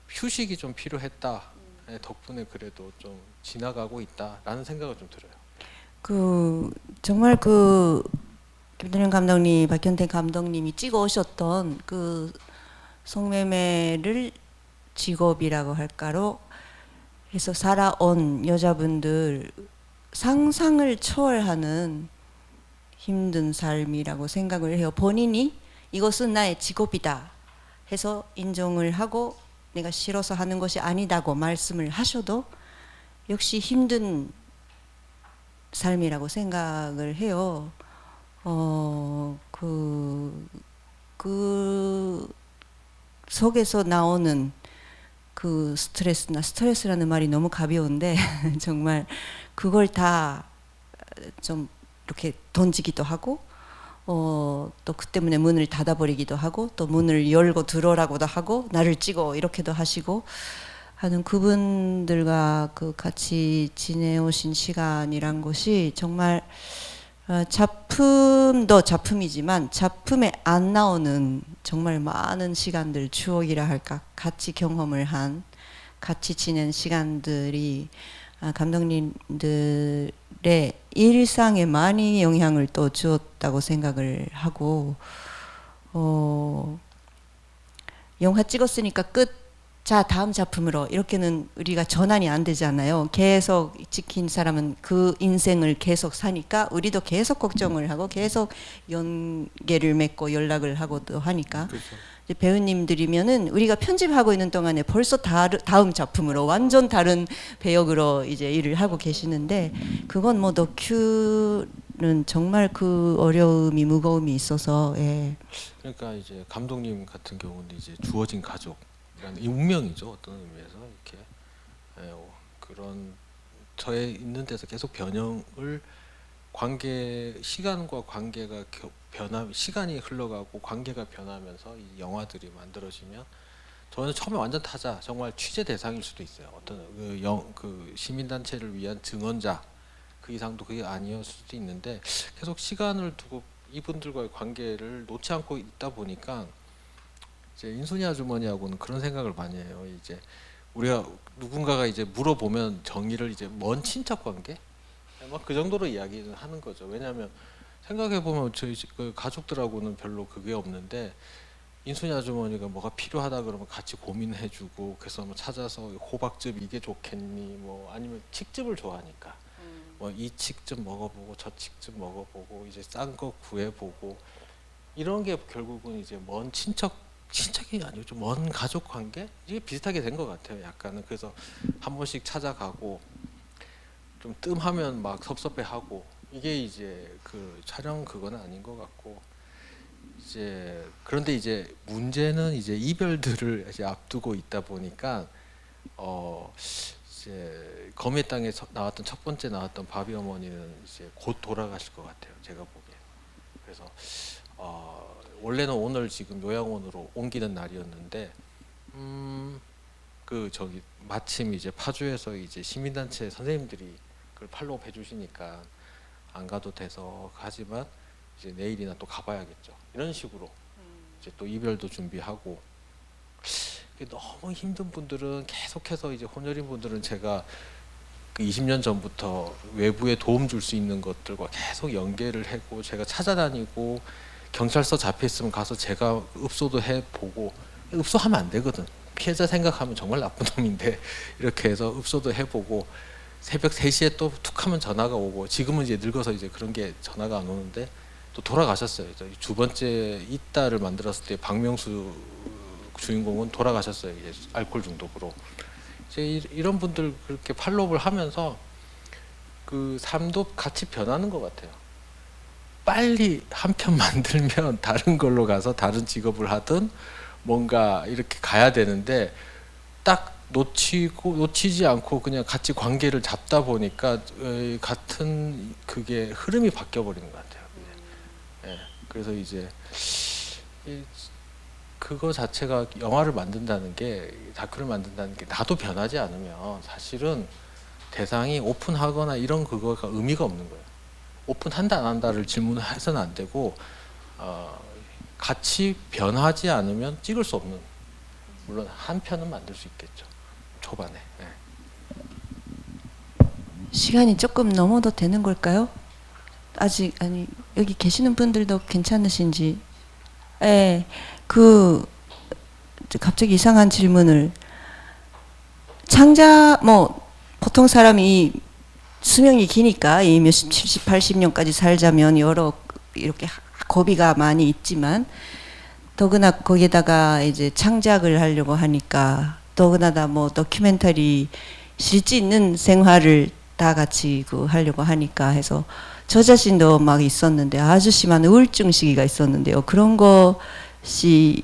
휴식이 좀 필요했다. 덕분에 그래도 좀 지나가고 있다라는 생각을 좀 들어요. 정말 김동현 감독님, 박현태 감독님이 찍어 오셨던 그 성매매를 직업이라고 할까로 해서 살아온 여자분들 상상을 초월하는 힘든 삶이라고 생각을 해요. 본인이 이것은 나의 직업이다 해서 인정을 하고 내가 싫어서 하는 것이 아니다고 말씀을 하셔도 역시 힘든 삶이라고 생각을 해요. 그 속에서 나오는 그 스트레스라는 말이 너무 가벼운데 정말 그걸 다 좀 이렇게 던지기도 하고 또 그 때문에 문을 닫아버리기도 하고 또 문을 열고 들어오라고도 하고 나를 찍어 이렇게도 하시고 하는 그분들과 같이 지내오신 시간이란 것이 정말 작품도 작품이지만 작품에 안 나오는 정말 많은 시간들, 추억이라 할까, 같이 경험을 한, 같이 지낸 시간들이 감독님들의 일상에 많이 영향을 또 주었다고 생각을 하고 영화 찍었으니까 끝. 자, 다음 작품으로 이렇게는 우리가 전환이 안 되잖아요. 계속 찍힌 사람은 그 인생을 계속 사니까 우리도 계속 걱정을 하고 계속 연계를 맺고 연락을 하고도 하니까 그렇죠. 이제 배우님들이면은 우리가 편집하고 있는 동안에 벌써 다음 작품으로 완전 다른 배역으로 이제 일을 하고 계시는데 그건 뭐 다큐는 정말 그 어려움이 무거움이 있어서 예. 그러니까 이제 감독님 같은 경우는 이제 주어진 가족 이 운명이죠. 어떤 의미에서 이렇게 그런 저의 있는 데서 계속 변형을 시간과 관계가 시간이 흘러가고 관계가 변하면서 이 영화들이 만들어지면 저는 처음에 완전 타자 정말 취재 대상일 수도 있어요. 어떤 그 시민단체를 위한 증언자 그 이상도 그게 아니었을 수도 있는데 계속 시간을 두고 이분들과의 관계를 놓지 않고 있다 보니까 이제 인순이 아주머니하고는 그런 생각을 많이 해요. 이제 우리가 누군가가 이제 물어보면 정의를 이제 먼 친척 관계, 막 그 정도로 이야기를 하는 거죠. 왜냐하면 생각해 보면 저희 그 가족들하고는 별로 그게 없는데 인순이 아주머니가 뭐가 필요하다 그러면 같이 고민해주고 그래서 뭐 찾아서 호박즙 이게 좋겠니, 뭐 아니면 칡즙을 좋아하니까 뭐 이 칡즙 먹어보고 저 칡즙 먹어보고 이제 싼 거 구해보고 이런 게 결국은 이제 먼 친척이 아니고 좀 먼 가족 관계 이게 비슷하게 된 것 같아요. 약간은 그래서 한 번씩 찾아가고 좀 뜸하면 막 섭섭해하고 이게 이제 그 촬영 그거는 아닌 것 같고 이제 그런데 이제 문제는 이제 이별들을 이제 앞두고 있다 보니까 이제 거미의 땅에 나왔던 첫 번째 나왔던 바비 어머니는 이제 곧 돌아가실 것 같아요. 제가 보기에. 그래서 원래는 오늘 지금 요양원으로 옮기는 날이었는데 그 저기 마침 이제 파주에서 이제 시민단체 선생님들이 그걸 팔로우 해주시니까 안 가도 돼서 하지만 이제 내일이나 또 가봐야겠죠. 이런 식으로 이제 또 이별도 준비하고 너무 힘든 분들은 계속해서 이제 혼혈인 분들은 제가 그 20년 전부터 외부에 도움 줄 수 있는 것들과 계속 연계를 하고 제가 찾아다니고 경찰서 잡혀 있으면 가서 제가 읍소도 해보고 읍소하면 안 되거든. 피해자 생각하면 정말 나쁜 놈인데 이렇게 해서 읍소도 해보고 새벽 3시에 또 툭하면 전화가 오고 지금은 이제 늙어서 이제 그런 게 전화가 안 오는데 또 돌아가셨어요. 두 번째 이딸을 만들었을 때 박명수 주인공은 돌아가셨어요. 이제 알코올 중독으로. 이제 이런 분들 그렇게 팔로우를 하면서 그 삶도 같이 변하는 것 같아요. 빨리 한 편 만들면 다른 걸로 가서 다른 직업을 하든 뭔가 이렇게 가야 되는데 딱 놓치지 않고 그냥 같이 관계를 잡다 보니까 같은 그게 흐름이 바뀌어 버리는 것 같아요. 예, 그래서 이제 그거 자체가 영화를 만든다는 게, 다큐를 만든다는 게 나도 변하지 않으면 사실은 대상이 오픈하거나 이런 그거가 의미가 없는 거예요. 오픈한다 안 한다를 질문해서는 안 되고 같이 변하지 않으면 찍을 수 없는, 물론 한 편은 만들 수 있겠죠 초반에. 예. 시간이 조금 넘어도 되는 걸까요? 아직 아니 여기 계시는 분들도 괜찮으신지. 예, 갑자기 이상한 질문을. 창자 뭐 보통 사람이 수명이 기니까 이 몇십 70, 80년까지 살자면 여러 이렇게 고비가 많이 있지만 더구나 거기에다가 이제 창작을 하려고 하니까 더구나 뭐 다큐멘터리 실제 있는 생활을 다 같이 하려고 하니까 해서 저 자신도 막 있었는데 아주 심한 우울증 시기가 있었는데요. 그런 것이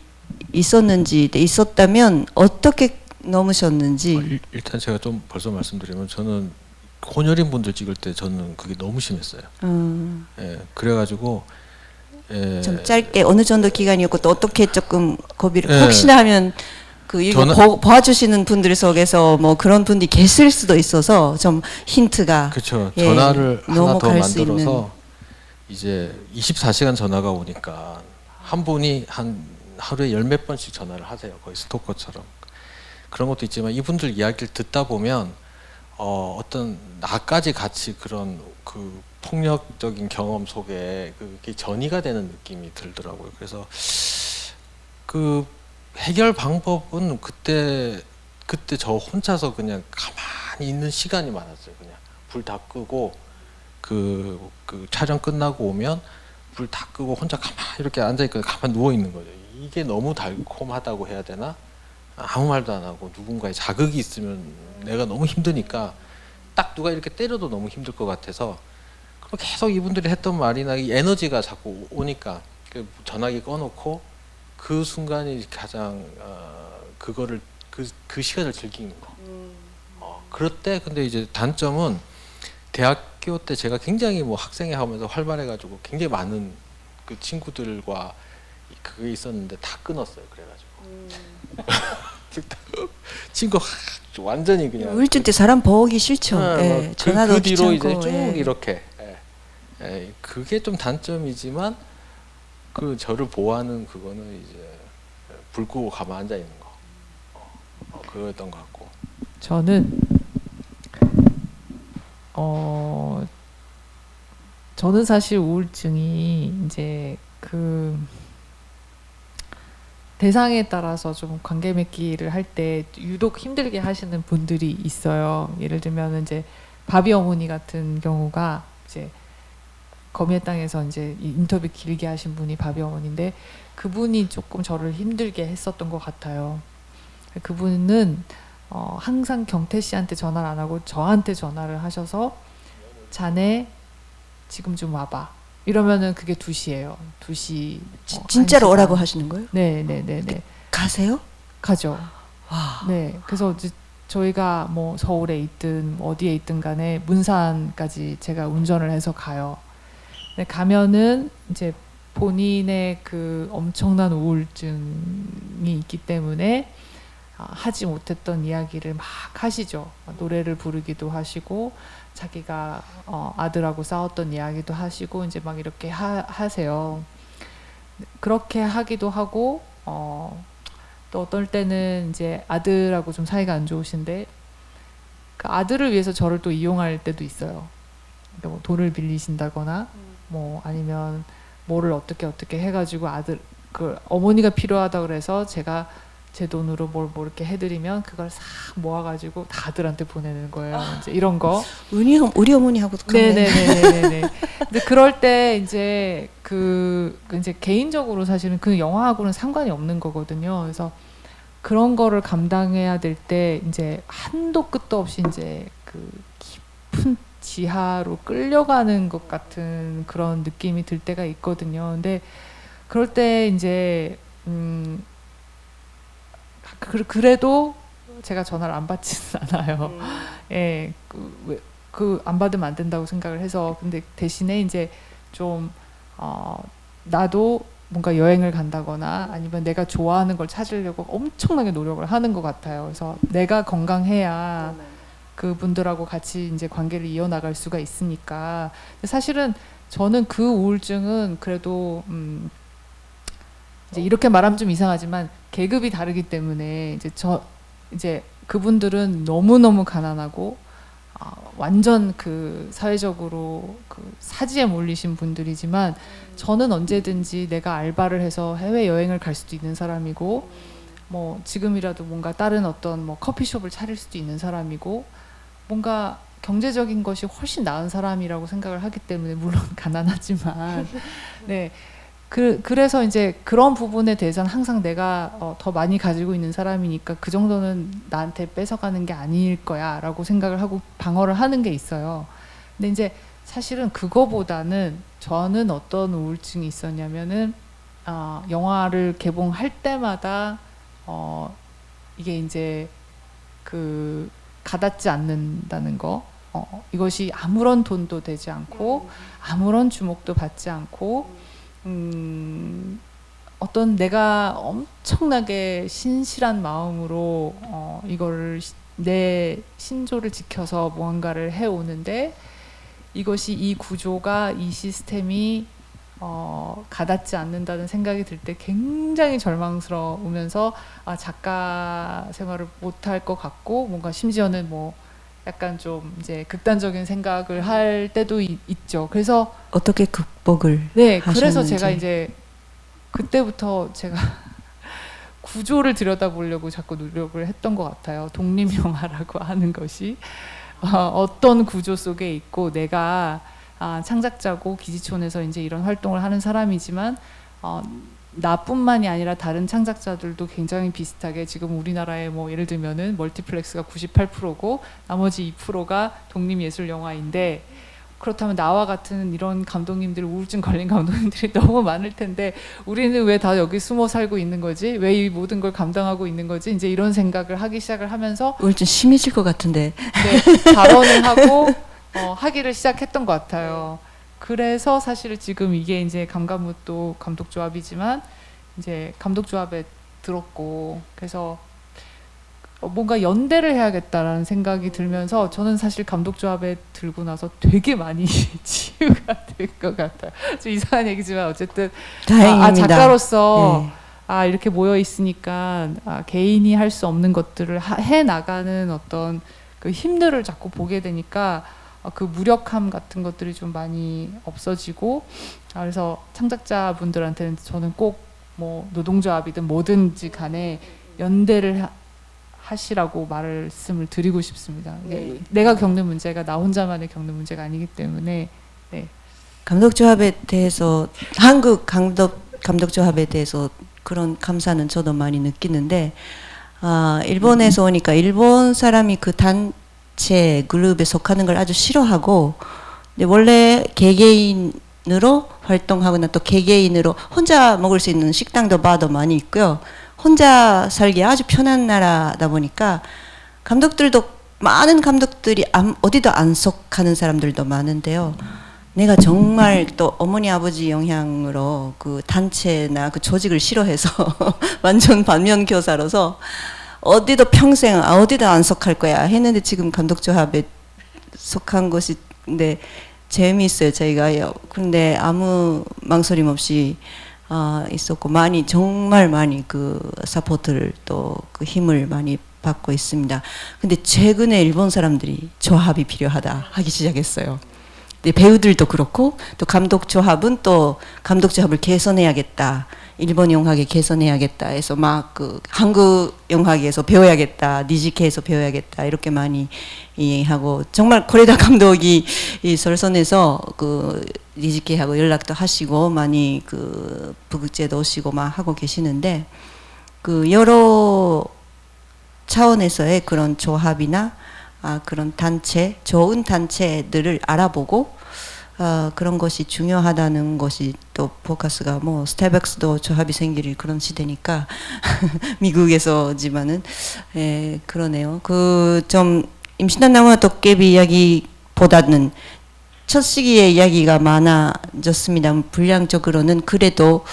있었는지, 있었다면 어떻게 넘으셨는지. 일단 제가 좀 벌써 말씀드리면 저는 혼혈인 분들 찍을 때 저는 그게 너무 심했어요. 예, 그래가지고 좀 짧게 어느 정도 기간이었고 또 어떻게 조금 고비를 예. 혹시나 하면 이거 봐주시는 분들 속에서 뭐 그런 분들이 계실 수도 있어서 좀 힌트가. 그렇죠. 예, 전화를 하나 더 넘어갈 수 있는. 만들어서 이제 24시간 전화가 오니까 한 분이 한 하루에 10몇 번씩 전화를 하세요. 거의 스토커처럼. 그런 것도 있지만 이분들 이야기를 듣다 보면 어떤 나까지 같이 그런 그 폭력적인 경험 속에 그게 전이가 되는 느낌이 들더라고요. 그래서 그 해결 방법은 그때 저 혼자서 그냥 가만히 있는 시간이 많았어요. 그냥 불 다 끄고 그 촬영 끝나고 오면 불 다 끄고 혼자 가만히 이렇게 앉아 있고 가만히 누워 있는 거죠. 이게 너무 달콤하다고 해야 되나? 아무 말도 안 하고 누군가의 자극이 있으면 내가 너무 힘드니까 딱 누가 이렇게 때려도 너무 힘들 것 같아서 그럼 계속 이분들이 했던 말이나 이 에너지가 자꾸 오니까 그 전화기 꺼놓고 그 순간이 가장 그거를 그 시간을 즐기는 거. 그럴 때 근데 이제 단점은 대학교 때 제가 굉장히 뭐 학생회 하면서 활발해가지고 굉장히 많은 그 친구들과 그게 있었는데 다 끊었어요. 그래가지고 친구 완전히 그냥 우울증 때 사람 보기 싫죠. 네, 예, 전화도 그 뒤로 이제 귀찮고, 쭉 예. 이렇게 그게 좀 단점이지만 그 저를 보호하는 그거는 이제 불 끄고 가만 앉아 있는 거 그거였던 것 같고. 저는 저는 사실 우울증이 이제 그 대상에 따라서 좀 관계 맺기를 할 때 유독 힘들게 하시는 분들이 있어요. 예를 들면 이제 바비 어머니 같은 경우가 이제 거미의 땅에서 이제 인터뷰 길게 하신 분이 바비 어머니인데 그분이 조금 저를 힘들게 했었던 것 같아요. 그분은 항상 경태 씨한테 전화를 안 하고 저한테 전화를 하셔서 자네 지금 좀 와봐. 이러면은 그게 2시예요. 2시. 진짜로 오라고 하시는 거예요? 네네네네. 가세요? 가죠. 와. 네. 그래서 이제 저희가 뭐 서울에 있든 어디에 있든 간에 문산까지 제가 운전을 해서 가요. 근데 가면은 이제 본인의 그 엄청난 우울증이 있기 때문에 하지 못했던 이야기를 막 하시죠. 노래를 부르기도 하시고 자기가 아들하고 싸웠던 이야기도 하시고 이제 막 이렇게 하세요. 그렇게 하기도 하고 또 어떨 때는 이제 아들하고 좀 사이가 안 좋으신데 그 아들을 위해서 저를 또 이용할 때도 있어요. 그러니까 뭐 돈을 빌리신다거나 뭐 아니면 뭐를 어떻게 해가지고 아들 그 어머니가 필요하다 그래서 제가 제 돈으로 뭘 이렇게 해드리면 그걸 싹 모아가지고 다 아들한테 보내는 거예요. 이제 이런 거. 우리 어머니하고 똑같네. 네네네네네. 근데 그럴 때 이제 이제 개인적으로 사실은 그 영화하고는 상관이 없는 거거든요. 그래서 그런 거를 감당해야 될 때 이제 한도 끝도 없이 이제 그 깊은 지하로 끌려가는 것 같은 그런 느낌이 들 때가 있거든요. 근데 그럴 때 이제 그래도 제가 전화를 안 받지는 않아요. 예, 안 받으면 안 된다고 생각을 해서. 근데 대신에 이제 좀 나도 뭔가 여행을 간다거나 아니면 내가 좋아하는 걸 찾으려고 엄청나게 노력을 하는 것 같아요. 그래서 내가 건강해야 그분들하고 같이 이제 관계를 이어나갈 수가 있으니까. 근데 사실은 저는 그 우울증은 그래도 이제 이렇게 말하면 좀 이상하지만 계급이 다르기 때문에 이제 그분들은 너무너무 가난하고 완전 그 사회적으로 그 사지에 몰리신 분들이지만 저는 언제든지 내가 알바를 해서 해외 여행을 갈 수도 있는 사람이고 뭐 지금이라도 뭔가 다른 어떤 뭐 커피숍을 차릴 수도 있는 사람이고 뭔가 경제적인 것이 훨씬 나은 사람이라고 생각을 하기 때문에 물론 가난하지만 네. 그래서 이제 그런 부분에 대해서는 항상 내가 더 많이 가지고 있는 사람이니까 그 정도는 나한테 뺏어가는 게 아닐 거야 라고 생각을 하고 방어를 하는 게 있어요. 근데 이제 사실은 그거보다는 저는 어떤 우울증이 있었냐면은 영화를 개봉할 때마다 이게 이제 그 가닿지 않는다는 거 이것이 아무런 돈도 되지 않고 아무런 주목도 받지 않고 어떤 내가 엄청나게 신실한 마음으로 이거를 내 신조를 지켜서 무언가를 해오는데 이것이 이 구조가 이 시스템이 가닿지 않는다는 생각이 들 때 굉장히 절망스러우면서 작가 생활을 못할 것 같고 뭔가 심지어는 뭐 약간 좀 이제 극단적인 생각을 할 때도 있죠. 그래서 어떻게 극복을 네, 하셨는지. 그래서 제가 이제 그때부터 제가 구조를 들여다보려고 자꾸 노력을 했던 것 같아요. 독립영화라고 하는 것이 어떤 구조 속에 있고 내가 창작자고 기지촌에서 이제 이런 활동을 하는 사람이지만 나뿐만이 아니라 다른 창작자들도 굉장히 비슷하게 지금 우리나라에 뭐 예를 들면은 멀티플렉스가 98%고 나머지 2%가 독립예술 영화인데 그렇다면 나와 같은 이런 감독님들 우울증 걸린 감독님들이 너무 많을 텐데 우리는 왜 다 여기 숨어 살고 있는 거지? 왜 이 모든 걸 감당하고 있는 거지? 이제 이런 생각을 하기 시작을 하면서 우울증 심해질 것 같은데. 네, 발언을 하고 하기를 시작했던 것 같아요. 그래서 사실 지금 이게 이제 감감무도 감독조합이지만 이제 감독조합에 들었고 그래서 뭔가 연대를 해야겠다라는 생각이 들면서 저는 사실 감독조합에 들고 나서 되게 많이 치유가 된 것 같아요. 좀 이상한 얘기지만 어쨌든 다행입니다. 작가로서 예. 이렇게 모여 있으니까 개인이 할 수 없는 것들을 해 나가는 어떤 그 힘들을 자꾸 보게 되니까 그 무력함 같은 것들이 좀 많이 없어지고 그래서 창작자분들한테는 저는 꼭 뭐 노동조합이든 뭐든지 간에 연대를 하시라고 말씀을 드리고 싶습니다. 내가 겪는 문제가 나 혼자만의 겪는 문제가 아니기 때문에 감독조합에 대해서 한국 감독조합에 대해서 그런 감사는 저도 많이 느끼는데 일본에서 오니까 일본 사람이 그 단체 그룹에 속하는 걸 아주 싫어하고 근데 원래 개개인으로 활동하거나 또 개개인으로 혼자 먹을 수 있는 식당도 바도 많이 있고요. 혼자 살기 아주 편한 나라다 보니까 감독들도 많은 감독들이 어디도 안 속하는 사람들도 많은데요. 내가 정말 또 어머니 아버지 영향으로 그 단체나 그 조직을 싫어해서 완전 반면교사로서 어디도 평생 어디도 안 속할 거야 했는데 지금 감독조합에 속한 것이 근데 재미있어요 저희가요. 근데 아무 망설임 없이 있었고 많이 정말 많이 그 서포트를 또 그 힘을 많이 받고 있습니다. 근데 최근에 일본 사람들이 조합이 필요하다 하기 시작했어요. 근데 배우들도 그렇고 또 감독조합은 또 감독조합을 개선해야겠다. 일본 영화계 개선해야겠다 해서 막 그 한국 영화계에서 배워야겠다. 니지케에서 배워야겠다. 이렇게 많이 하고 정말 코레다 감독이 이 설선에서 그 니지케하고 연락도 하시고 많이 그 부극제도 오시고 막 하고 계시는데 그 여러 차원에서의 그런 조합이나 그런 단체, 좋은 단체들을 알아보고 그런 것이 중요하다는 것이 또 포커스가 뭐 스타벅스도 조합이 생길 그런 시대니까 미국에서지만은 그러네요. 그 좀 임신한 나무와 도깨비 이야기보다는 첫 시기에 이야기가 많아졌습니다. 분량적으로는 그래도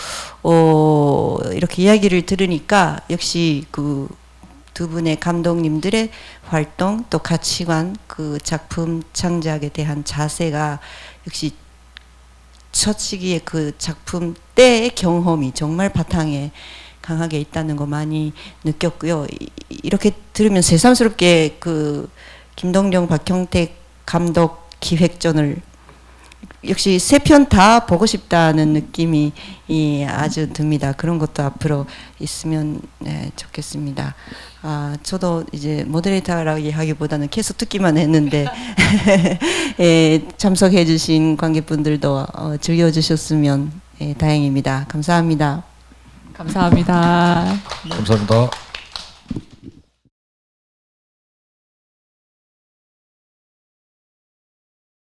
이렇게 이야기를 들으니까 역시 그 두 분의 감독님들의 활동 또 가치관 그 작품 창작에 대한 자세가 역시 첫 시기에 그 작품 때의 경험이 정말 바탕에 강하게 있다는 거 많이 느꼈고요. 이렇게 들으면 새삼스럽게 그 김동령 박형택 감독 기획전을 역시 세 편 다 보고 싶다는 느낌이 아주 듭니다. 그런 것도 앞으로 있으면 좋겠습니다. 저도 이제 모데레이터라고 하기보다는 계속 듣기만 했는데 참석해주신 관객분들도 즐겨주셨으면 다행입니다. 감사합니다. 감사합니다. 감사합니다.